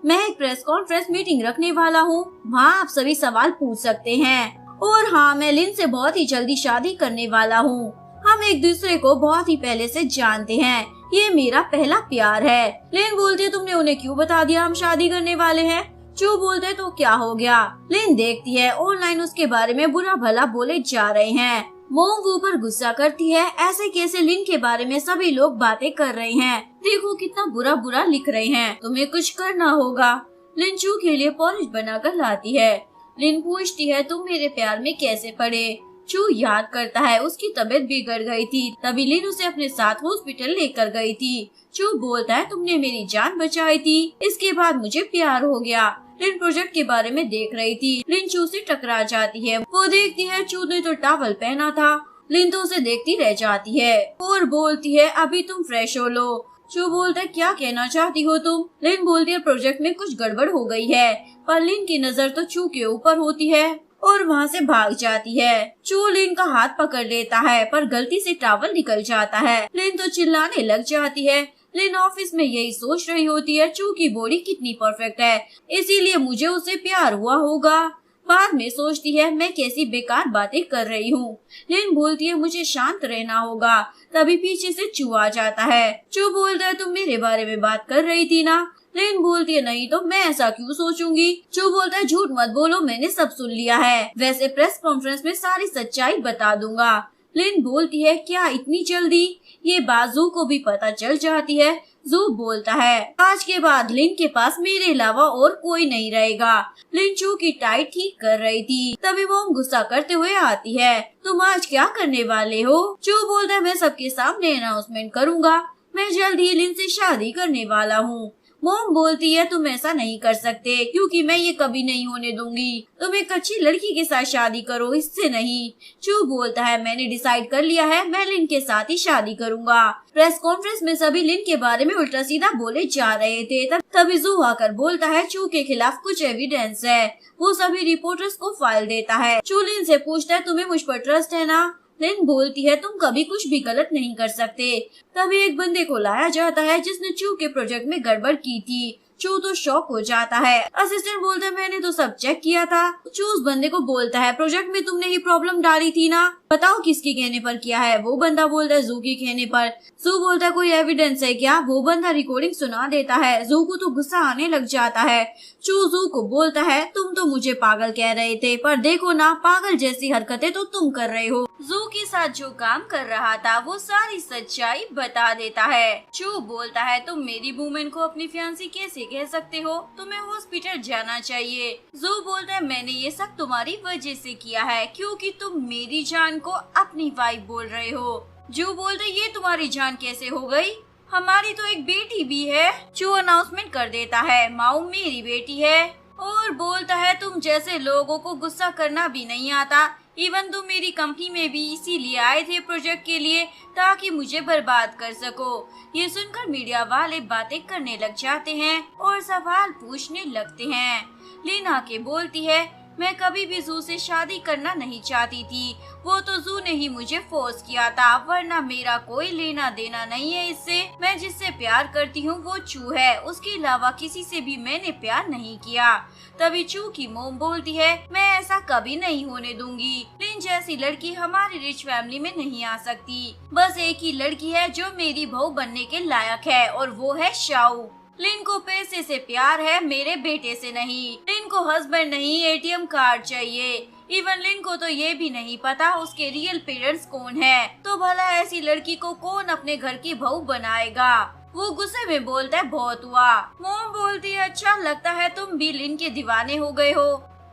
[SPEAKER 1] मैं एक प्रेस कॉन्फ्रेंस मीटिंग रखने वाला हूँ, वहाँ आप सभी सवाल पूछ सकते हैं। और हाँ, मैं लिन से बहुत ही जल्दी शादी करने वाला हूँ। हम एक दूसरे को बहुत ही पहले से जानते हैं, ये मेरा पहला प्यार है। लिन बोलती है तुमने उन्हें क्यों बता दिया हम शादी करने वाले हैं? चू बोलते है तो क्या हो गया? लिन देखती है ऑनलाइन उसके बारे में बुरा भला बोले जा रहे हैं। मोम वो पर गुस्सा करती है, ऐसे कैसे लिन के बारे में सभी लोग बातें कर रहे हैं, देखो कितना बुरा बुरा लिख रहे हैं, तुम्हें कुछ करना होगा। लिन चू के लिए पॉलिश बनाकर लाती है। लिन पूछती है तुम मेरे प्यार में कैसे पड़े? चू याद करता है उसकी तबीयत बिगड़ गई थी, तभी लिन उसे अपने साथ हॉस्पिटल लेकर गई थी। चू बोलता है तुमने मेरी जान बचाई थी, इसके बाद मुझे प्यार हो गया। लिन प्रोजेक्ट के बारे में देख रही थी। लिन चू से टकरा जाती है। वो देखती है चू ने तो टॉवल पहना था। लिन तो उसे देखती रह जाती है और बोलती है अभी तुम फ्रेश हो लो। चू बोलता है क्या कहना चाहती हो तुम? लिन बोलती है प्रोजेक्ट में कुछ गड़बड़ हो गई है, पर लिन की नजर तो चू के ऊपर होती है और वहाँ से भाग जाती है। चू लिन का हाथ पकड़ लेता है, पर गलती से टॉवल निकल जाता है। लिन तो चिल्लाने लग जाती है। लिन ऑफिस में यही सोच रही होती है चू की बॉडी कितनी परफेक्ट है, इसीलिए मुझे उससे प्यार हुआ होगा। बाद में सोचती है मैं कैसी बेकार बातें कर रही हूँ। लिन बोलती है मुझे शांत रहना होगा। तभी पीछे से चू आ जाता है। चू बोलता है तुम मेरे बारे में बात कर रही थी ना? लिन बोलती है नहीं तो मैं ऐसा क्यों सोचूंगी। चू बोलता है झूठ मत बोलो, मैंने सब सुन लिया है, वैसे प्रेस कॉन्फ्रेंस में सारी सच्चाई बता दूंगा। लिन बोलती है क्या इतनी जल्दी? ये बात जू को भी पता चल जाती है। जू बोलता है आज के बाद लिन के पास मेरे अलावा और कोई नहीं रहेगा। लिन चू की टाई ठीक कर रही थी, तभी वो गुस्सा करते हुए आती है। तुम आज क्या करने वाले हो? चू बोलता है मैं सबके सामने अनाउंसमेंट करूंगा, मैं जल्द ही लिन से शादी करने वाला हूँ। मोम बोलती है तुम ऐसा नहीं कर सकते, क्योंकि मैं ये कभी नहीं होने दूंगी। तुम एक अच्छी लड़की के साथ शादी करो, इससे नहीं। चू बोलता है मैंने डिसाइड कर लिया है, मैं लिन के साथ ही शादी करूंगा। प्रेस कॉन्फ्रेंस में सभी लिन के बारे में उल्टा सीधा बोले जा रहे थे। तभी जू आकर बोलता है चू के खिलाफ कुछ एविडेंस है। वो सभी रिपोर्टर्स को फाइल देता है। चू लिन से पूछता है तुम्हें मुझ पर ट्रस्ट है ना? लिन बोलती है तुम कभी कुछ भी गलत नहीं कर सकते। तभी एक बंदे को लाया जाता है जिसने चू के प्रोजेक्ट में गड़बड़ की थी। चू तो शॉक हो जाता है। असिस्टेंट बोलता है मैंने तो सब चेक किया था। चू उस बंदे को बोलता है प्रोजेक्ट में तुमने ही प्रॉब्लम डाली थी ना, बताओ किसके कहने पर किया है। वो बंदा बोलता है जू के कहने पर। जू बोलता है कोई एविडेंस है क्या। वो बंदा रिकॉर्डिंग सुना देता है। जू को तो गुस्सा आने लग जाता है। चू जू को बोलता है तुम तो मुझे पागल कह रहे थे, पर देखो ना पागल जैसी हरकतें तो तुम कर रहे हो। जू के साथ जो काम कर रहा था वो सारी सच्चाई बता देता है। चू बोलता है तुम मेरी वुमेन को अपनी फियांसी कैसे कह सकते हो, तुम्हें हॉस्पिटल जाना चाहिए। जू बोलता है मैंने ये सब तुम्हारी वजह से किया है क्योंकि तुम मेरी जान को अपनी वाइफ बोल रहे हो। जू बोलता है ये तुम्हारी जान कैसे हो गई, हमारी तो एक बेटी भी है। चू अनाउंसमेंट कर देता है माऊ मेरी बेटी है, और बोलता है तुम जैसे लोगों को गुस्सा करना भी नहीं आता। इवन तुम मेरी कंपनी में भी इसीलिए आए थे प्रोजेक्ट के लिए ताकि मुझे बर्बाद कर सको। ये सुनकर मीडिया वाले बातें करने लग जाते हैं और सवाल पूछने लगते हैं। लिन आके बोलती है मैं कभी भी जू से शादी करना नहीं चाहती थी, वो तो जू ने ही मुझे फोर्स किया था, वरना मेरा कोई लेना देना नहीं है इससे। मैं जिससे प्यार करती हूँ वो चू है, उसके अलावा किसी से भी मैंने प्यार नहीं किया। तभी चू की मोम बोलती है मैं ऐसा कभी नहीं होने दूंगी। लिन जैसी लड़की हमारी रिच फैमिली में नहीं आ सकती। बस एक ही लड़की है जो मेरी बहू बनने के लायक है और वो है शाओ। लिन को पैसे से प्यार है, मेरे बेटे से नहीं। लिन को हस्बैंड नहीं एटीएम कार्ड चाहिए। इवन लिन को तो ये भी नहीं पता उसके रियल पेरेंट्स कौन है, तो भला ऐसी लड़की को कौन अपने घर की बहू बनाएगा। वो गुस्से में बोलता है बहुत हुआ। मोम बोलती है अच्छा लगता है तुम भी लिन के दीवाने हो गए हो।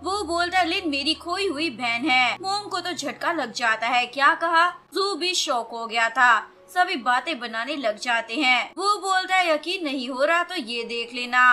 [SPEAKER 1] वो बोलता है लिन मेरी खोई हुई बहन है। मोम को तो झटका लग जाता है, क्या कहा। जू भी शॉक हो गया था, सभी बातें बनाने लग जाते हैं। वो बोलता है यकीन नहीं हो रहा तो ये देख लेना।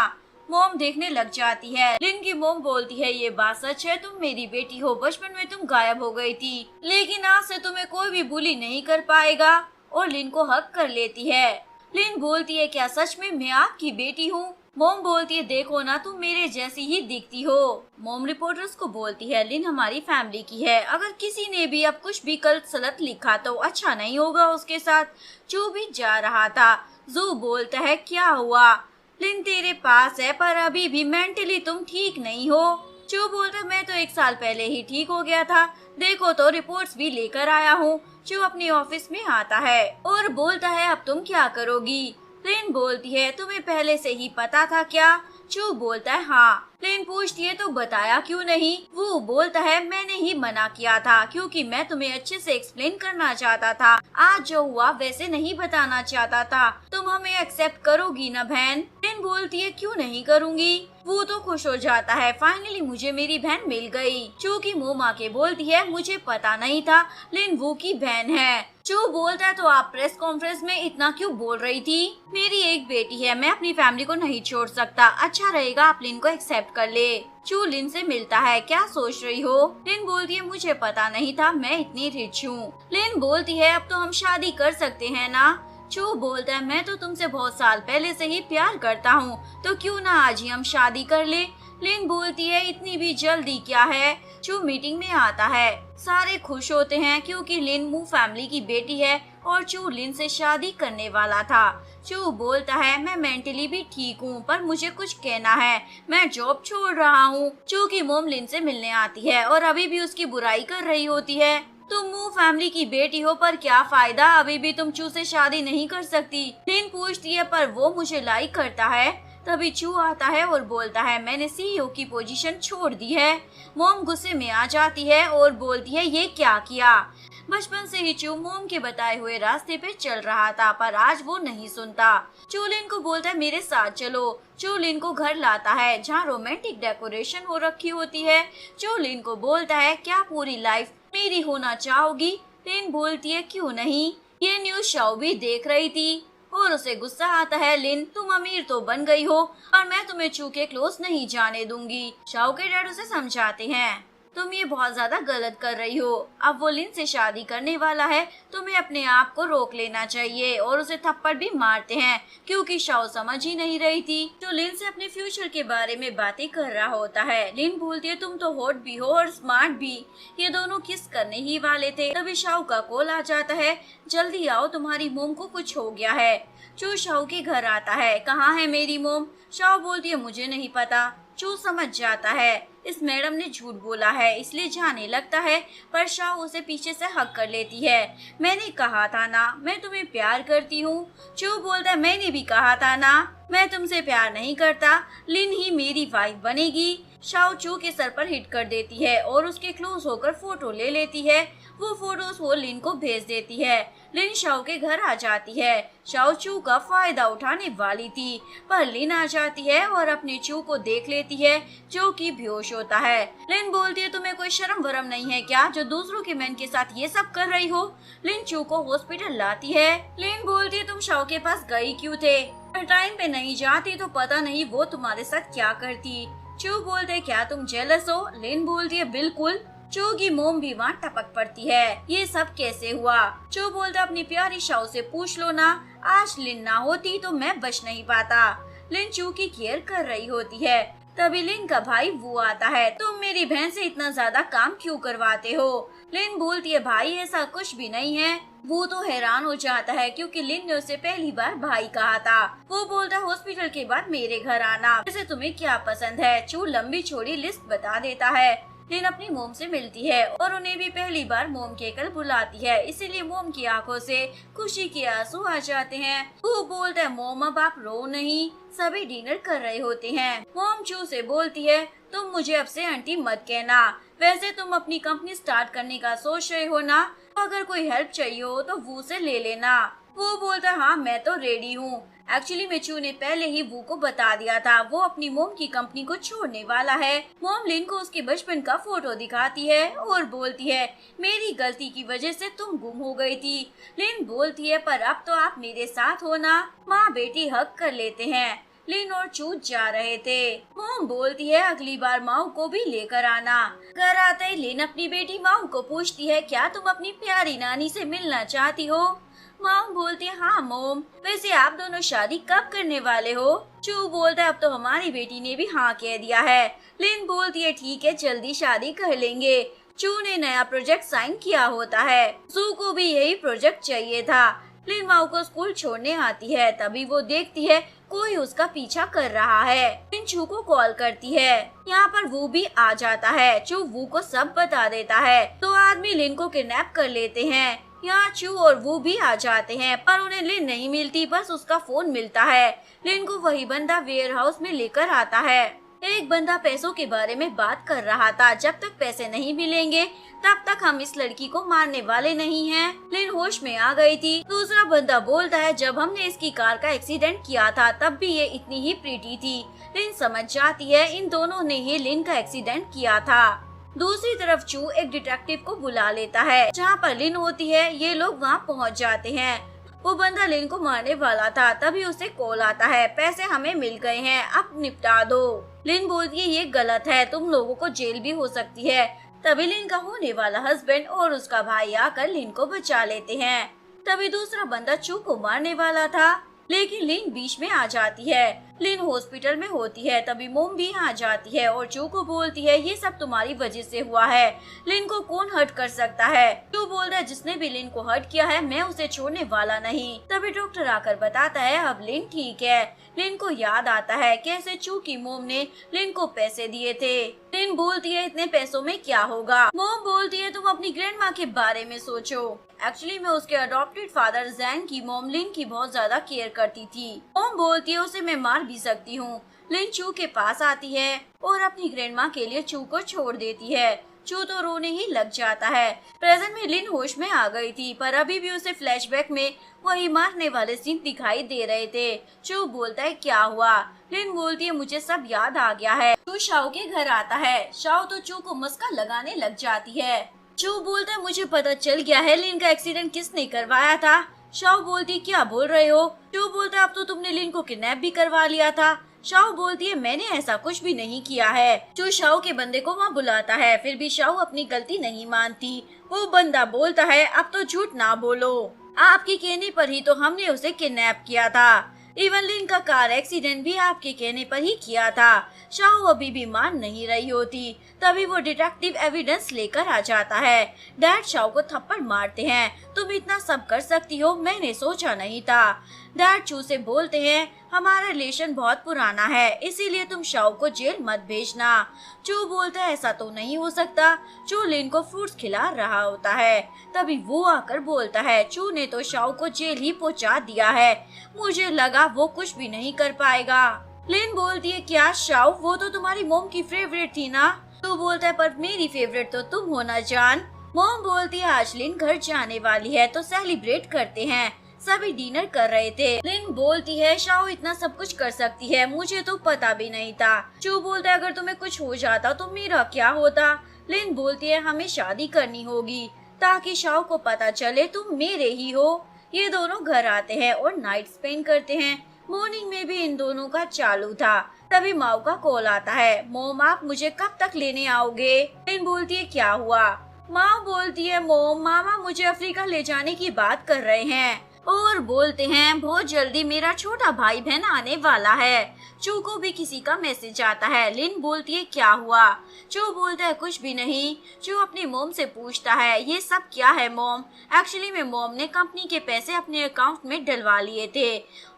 [SPEAKER 1] मोम देखने लग जाती है। लिन की मोम बोलती है ये बात सच है, तुम मेरी बेटी हो, बचपन में तुम गायब हो गई थी लेकिन आज से तुम्हें कोई भी बुली नहीं कर पाएगा, और लिन को हक कर लेती है। लिन बोलती है क्या सच में मैं आपकी बेटी हूँ। मोम बोलती है देखो ना तुम मेरे जैसी ही दिखती हो। मोम रिपोर्टर्स को बोलती है लिन हमारी फैमिली की है, अगर किसी ने भी अब कुछ भी गलत सलत लिखा तो अच्छा नहीं होगा उसके साथ। चू भी जा रहा था। जू बोलता है क्या हुआ। लिन तेरे पास है पर अभी भी मेंटली तुम ठीक नहीं हो। चू बोलता है मैं तो 1 साल पहले ही ठीक हो गया था, देखो तो रिपोर्ट्स भी लेकर आया हूँ। चू अपने ऑफिस में आता है और बोलता है अब तुम क्या करोगी। लिन बोलती है तुम्हें पहले से ही पता था क्या। चू बोलता है हाँ। लिन पूछती है तो बताया क्यों नहीं। वो बोलता है मैंने ही मना किया था क्योंकि मैं तुम्हें अच्छे से एक्सप्लेन करना चाहता था, आज जो हुआ वैसे नहीं बताना चाहता था। तुम हमें एक्सेप्ट करोगी ना बहन। लिन बोलती है क्यों नहीं करूँगी। वो तो खुश हो जाता है फाइनली मुझे मेरी बहन मिल गई। चू की मोम आके बोलती है मुझे पता नहीं था लिन वो की बहन है। चू बोलता है तो आप प्रेस कॉन्फ्रेंस में इतना क्यों बोल रही थी, मेरी एक बेटी है, मैं अपनी फैमिली को नहीं छोड़ सकता, अच्छा रहेगा आप लिन को एक्सेप्ट कर ले। चू लिन से मिलता है क्या सोच रही हो। लिन बोलती है मुझे पता नहीं था मैं इतनी रिच हूँ। लिन बोलती है अब तो हम शादी कर सकते हैं ना। चू बोलता है मैं तो तुमसे बहुत साल पहले से ही प्यार करता हूँ, तो क्यों ना आज ही हम शादी कर ले। लिन बोलती है इतनी भी जल्दी क्या है। चू मीटिंग में आता है, सारे खुश होते हैं क्योंकि लिन मू फैमिली की बेटी है और चू लिन से शादी करने वाला था। चू बोलता है मैं मेंटली भी ठीक हूँ पर मुझे कुछ कहना है, मैं जॉब छोड़ रहा हूँ। चू की मोम लिन से मिलने आती है और अभी भी उसकी बुराई कर रही होती है। तुम मू फैमिली की बेटी हो पर क्या फायदा, अभी भी तुम चू से शादी नहीं कर सकती। लिन पूछती है पर वो मुझे लाइक करता है। तभी चू आता है और बोलता है मैंने सीईओ की पोजीशन छोड़ दी है। मोम गुस्से में आ जाती है और बोलती है ये क्या किया। बचपन से ही चू मोम के बताए हुए रास्ते पे चल रहा था पर आज वो नहीं सुनता। चू लिन को बोलता है मेरे साथ चलो। चू लिन को घर लाता है जहाँ रोमांटिक डेकोरेशन हो रखी होती है। चू लिन को बोलता है क्या पूरी लाइफ मेरी होना चाहोगी। लिन बोलती है क्यों नहीं। ये न्यूज शाओ भी देख रही थी और उसे गुस्सा आता है। लिन तुम अमीर तो बन गई हो पर मैं तुम्हें चू के क्लोज नहीं जाने दूंगी। शाओ के डैड उसे समझाते हैं तुम ये बहुत ज्यादा गलत कर रही हो। अब वो लिन से शादी करने वाला है, तुम्हें अपने आप को रोक लेना चाहिए। और उसे थप्पड़ भी मारते हैं क्योंकि शाओ समझ ही नहीं रही थी। जो लिन से अपने फ्यूचर के बारे में बातें कर रहा होता है। लिन बोलती है तुम तो हॉट भी हो और स्मार्ट भी, ये दोनों किस करने ही वाले थे। तभी शाओ का कॉल आ जाता है, जल्दी आओ तुम्हारी मोम को कुछ हो गया है। चू शाओ के घर आता है, कहाँ है मेरी मोम? शाओ बोलती है मुझे नहीं पता। चू समझ जाता है इस मैडम ने झूठ बोला है, इसलिए जाने लगता है, पर शाओ उसे पीछे से हक कर लेती है। मैंने कहा था ना मैं तुम्हें प्यार करती हूँ। चू बोलता है मैंने भी कहा था ना मैं तुमसे प्यार नहीं करता, लिन ही मेरी वाइफ बनेगी। शाओ चू के सर पर हिट कर देती है और उसके क्लोज होकर फोटो ले लेती है। वो फोटोज वो लिन को भेज देती है। लिन शाओ के घर आ जाती है। शाओ चू का फायदा उठाने वाली थी, पर लिन आ जाती है और अपने चू को देख लेती है जो कि बेहोश होता है। लिन बोलती है तुम्हें कोई शर्म वरम नहीं है क्या जो दूसरों के मैन के साथ ये सब कर रही हो? लिन चू को हॉस्पिटल लाती है। लिन बोलती है तुम शाओ के पास गई क्यों थे? टाइम पे नहीं जाती तो पता नहीं वो तुम्हारे साथ क्या करती। चू बोलते क्या तुम जेलस हो? लिन बोलती है बिल्कुल। चू की मोम भी वहाँ टपक पड़ती है, ये सब कैसे हुआ? चू बोलता अपनी प्यारी शाओ से पूछ लो ना, आज लिन ना होती तो मैं बच नहीं पाता। लिन चू की केयर कर रही होती है। तभी लिन का भाई वो आता है, तुम मेरी बहन से इतना ज्यादा काम क्यों करवाते हो? लिन बोलती है भाई ऐसा कुछ भी नहीं है। वो तो हैरान हो जाता है क्योंकि लिन ने उसे पहली बार भाई कहा था। वो बोलता हॉस्पिटल के बाद मेरे घर आना, वैसे तुम्हें क्या पसंद है? चू लंबी चौड़ी लिस्ट बता देता है। लिन अपनी मोम से मिलती है और उन्हें भी पहली बार मोम कहकर बुलाती है, इसीलिए मोम की आंखों से खुशी के आंसू आ जाते हैं। वो बोलता है मोम अब आप रो नहीं, सभी डिनर कर रहे होते हैं। मोम चू से बोलती है तुम मुझे अब से आंटी मत कहना, वैसे तुम अपनी कंपनी स्टार्ट करने का सोच रहे हो ना, तो अगर कोई हेल्प चाहिए हो तो वो से ले लेना। वो बोलता हाँ मैं तो रेडी हूँ। एक्चुअली में चू ने पहले ही वो को बता दिया था वो अपनी मोम की कंपनी को छोड़ने वाला है। मोम लिन को उसके बचपन का फोटो दिखाती है और बोलती है मेरी गलती की वजह से तुम गुम हो गई थी। लिन बोलती है पर अब तो आप मेरे साथ हो ना। माँ बेटी हक कर लेते हैं। लिन और चू जा रहे थे। मोम बोलती है अगली बार माऊ को भी लेकर आना। घर आते ही लिन अपनी बेटी माऊ को पूछती है क्या तुम अपनी प्यारी नानी से मिलना चाहती हो? माम बोलती है हाँ मोम, वैसे आप दोनों शादी कब करने वाले हो? चू बोलता है अब तो हमारी बेटी ने भी हाँ कह दिया है। लिन बोलती है ठीक है जल्दी शादी कर लेंगे। चू ने नया प्रोजेक्ट साइन किया होता है, चू को भी यही प्रोजेक्ट चाहिए था। लिन माऊ को स्कूल छोड़ने आती है, तभी वो देखती है कोई उसका पीछा कर रहा है। लिन चू को कॉल करती है, यहाँ पर वो भी आ जाता है। चू वो को सब बता देता है। तो आदमी लिन को किडनैप कर लेते हैं। यहाँ चू और वो भी आ जाते हैं, पर उन्हें लिन नहीं मिलती, बस उसका फोन मिलता है। लिन को वही बंदा वेयर हाउस में लेकर आता है। एक बंदा पैसों के बारे में बात कर रहा था, जब तक पैसे नहीं मिलेंगे तब तक हम इस लड़की को मारने वाले नहीं हैं। लिन होश में आ गई थी। दूसरा बंदा बोलता है जब हमने इसकी कार का एक्सीडेंट किया था तब भी ये इतनी ही प्रीटी थी। लिन समझ जाती है इन दोनों ने ही लिन का एक्सीडेंट किया था। दूसरी तरफ चू एक डिटेक्टिव को बुला लेता है, जहाँ पर लिन होती है। ये लोग वहाँ पहुँच जाते हैं। वो बंदा लिन को मारने वाला था, तभी उसे कॉल आता है पैसे हमें मिल गए हैं, अब निपटा दो। लिन बोलती है ये गलत है, तुम लोगों को जेल भी हो सकती है। तभी लिन का होने वाला हस्बैंड और उसका भाई आकर लिन को बचा लेते हैं। तभी दूसरा बंदा चू को मारने वाला था, लेकिन लिन बीच में आ जाती है। लिन हॉस्पिटल में होती है, तभी मोम भी आ जाती है और चू को बोलती है ये सब तुम्हारी वजह से हुआ है। लिन को कौन हर्ट कर सकता है? चू बोलता है जिसने भी लिन को हर्ट किया है मैं उसे छोड़ने वाला नहीं। तभी डॉक्टर आकर बताता है अब लिन ठीक है। लिन को याद आता है कैसे चू की मोम ने लिन को पैसे दिए थे। लिन बोलती है इतने पैसों में क्या होगा? मोम बोलती है तुम अपनी ग्रैंड माँ के बारे में सोचो। एक्चुअली मैं उसके अडॉप्टेड फादर जैन की मोम लिन की बहुत ज्यादा केयर करती थी। मोम बोलती है उसे मैं मार भी सकती हूँ। लिन चू के पास आती है और अपनी ग्रैंड माँ के लिए चू को छोड़ देती है। चू तो रोने ही लग जाता है। प्रेजेंट में लिन होश में आ गई थी, पर अभी भी उसे फ्लैशबैक में वही मारने वाले सीन दिखाई दे रहे थे। चू बोलता है क्या हुआ? लिन बोलती है मुझे सब याद आ गया है। चू शाओ के घर आता है। शाओ तो चू को मस्का लगाने लग जाती है। चू बोलता है मुझे पता चल गया है लिन का एक्सीडेंट किसने करवाया था। शाओ बोलती क्या बोल रहे हो? चू बोलता अब तो तुमने लिन को किडनैप भी करवा लिया था। शाओ बोलती है मैंने ऐसा कुछ भी नहीं किया है। जो शाओ के बंदे को वहाँ बुलाता है, फिर भी शाओ अपनी गलती नहीं मानती। वो बंदा बोलता है अब तो झूठ ना बोलो, आपके कहने पर ही तो हमने उसे किडनैप किया था। इवन लिन का कार एक्सीडेंट भी आपके कहने पर ही किया था। शाओ अभी भी मान नहीं रही होती। तभी वो डिटेक्टिव एविडेंस लेकर आ जाता है। डैड शाओ को थप्पड़ मारते हैं, तुम इतना सब कर सकती हो, मैंने सोचा नहीं था। डैड चू से बोलते हैं हमारा रिलेशन बहुत पुराना है, इसीलिए तुम शाओ को जेल मत भेजना। चू बोलता है ऐसा तो नहीं हो सकता। चू लिन को फ्रूट्स खिला रहा होता है। तभी वो आकर बोलता है चू ने तो शाओ को जेल ही पहुंचा दिया है, मुझे लगा वो कुछ भी नहीं कर पाएगा। लिन बोलती है क्या शाओ, वो तो तुम्हारी मोम की फेवरेट थी ना। तो बोलता है पर मेरी फेवरेट तो तुम हो ना जान। मोम बोलती है आज लिन घर जाने वाली है तो सेलिब्रेट करते हैं। सभी डिनर कर रहे थे। लिन बोलती है शाओ इतना सब कुछ कर सकती है, मुझे तो पता भी नहीं था। चू बोलता है अगर तुम्हें कुछ हो जाता तो मेरा क्या होता। लिन बोलती है हमें शादी करनी होगी ताकि शाओ को पता चले तुम मेरे ही हो। ये दोनों घर आते हैं और नाइट स्पेंड करते हैं। मॉर्निंग में भी इन दोनों का चालू था। तभी माओ का कॉल आता है, मोम आप मुझे कब तक लेने आओगे। लिन बोलती है क्या हुआ। माओ बोलती है मोम मामा मुझे अफ्रीका ले जाने की बात कर रहे हैं और बोलते हैं बहुत जल्दी मेरा छोटा भाई बहन आने वाला है। चू को भी किसी का मैसेज आता है। लिन बोलती है क्या हुआ। चू बोलता है कुछ भी नहीं। चू अपनी मोम से पूछता है ये सब क्या है मोम। एक्चुअली में मोम ने कंपनी के पैसे अपने अकाउंट में डलवा लिए थे।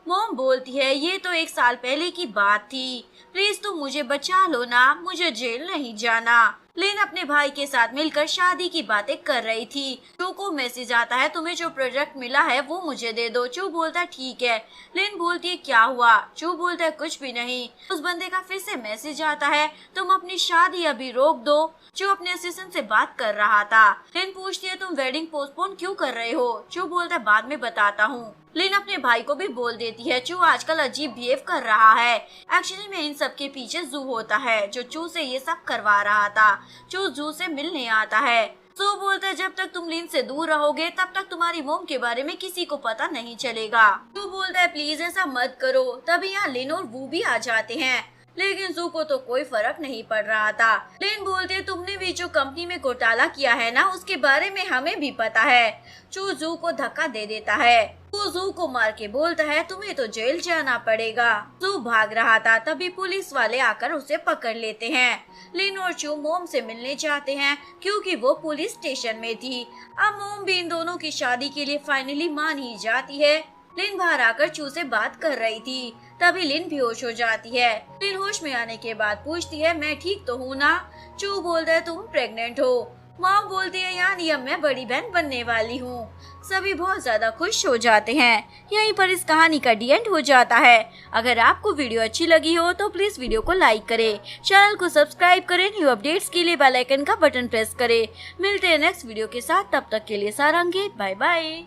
[SPEAKER 1] मोम बोलती है ये तो 1 साल पहले की बात थी, प्लीज तुम मुझे बचा लो ना, मुझे जेल नहीं जाना। लिन अपने भाई के साथ मिलकर शादी की बातें कर रही थी। चू को मैसेज आता है तुम्हें जो प्रोजेक्ट मिला है वो मुझे दे दो। चू बोलता है ठीक है। लिन बोलती है क्या हुआ। चू बोलता है कुछ भी नहीं। उस बंदे का फिर से मैसेज आता है तुम अपनी शादी अभी रोक दो। चू अपने असिस्टेंट से बात कर रहा था। लिन पूछती है तुम वेडिंग पोस्टपोन क्यों कर रहे हो। चू बोलता है बाद में बताता हूँ। लिन अपने भाई को भी बोल देती है चू आजकल अजीब बिहेव कर रहा है। एक्चुअली में इन सब के पीछे जू होता है जो चू से ये सब करवा रहा था। चू जू से मिलने आता है। जू बोलता है जब तक तुम लिन से दूर रहोगे तब तक तुम्हारी मोम के बारे में किसी को पता नहीं चलेगा। चू बोलता है प्लीज ऐसा मत करो। तभी यहाँ लिन और वू भी आ जाते हैं, लेकिन जू को तो कोई फर्क नहीं पड़ रहा था। लिन बोलते तुमने भी जो कंपनी में घोटाला किया है ना उसके बारे में हमें भी पता है। चू जू को धक्का दे देता है। वो जू को मार के बोलता है तुम्हें तो जेल जाना पड़ेगा। जू भाग रहा था, तभी पुलिस वाले आकर उसे पकड़ लेते हैं। लिन और चू मोम से मिलने जाते हैं क्योंकि वो पुलिस स्टेशन में थी। अब मोम भी इन दोनों की शादी के लिए फाइनली मान ही जाती है। लिन बाहर आकर चू से बात कर रही थी। तभी लिन बेहोश हो जाती है। लिन होश में आने के बाद पूछती है मैं ठीक तो हूँ ना। चू बोलता है तुम प्रेग्नेंट हो। माँ बोलती है यानी अब मैं बड़ी बहन बनने वाली हूँ। सभी बहुत ज्यादा खुश हो जाते हैं। यहीं पर इस कहानी का डी एंड हो जाता है। अगर आपको वीडियो अच्छी लगी हो तो प्लीज वीडियो को लाइक करें, चैनल को सब्सक्राइब करें, न्यू अपडेट्स के लिए बेल आइकन का बटन प्रेस करें। मिलते हैं नेक्स्ट वीडियो के साथ, तब तक के लिए सारंगी बाय बाय।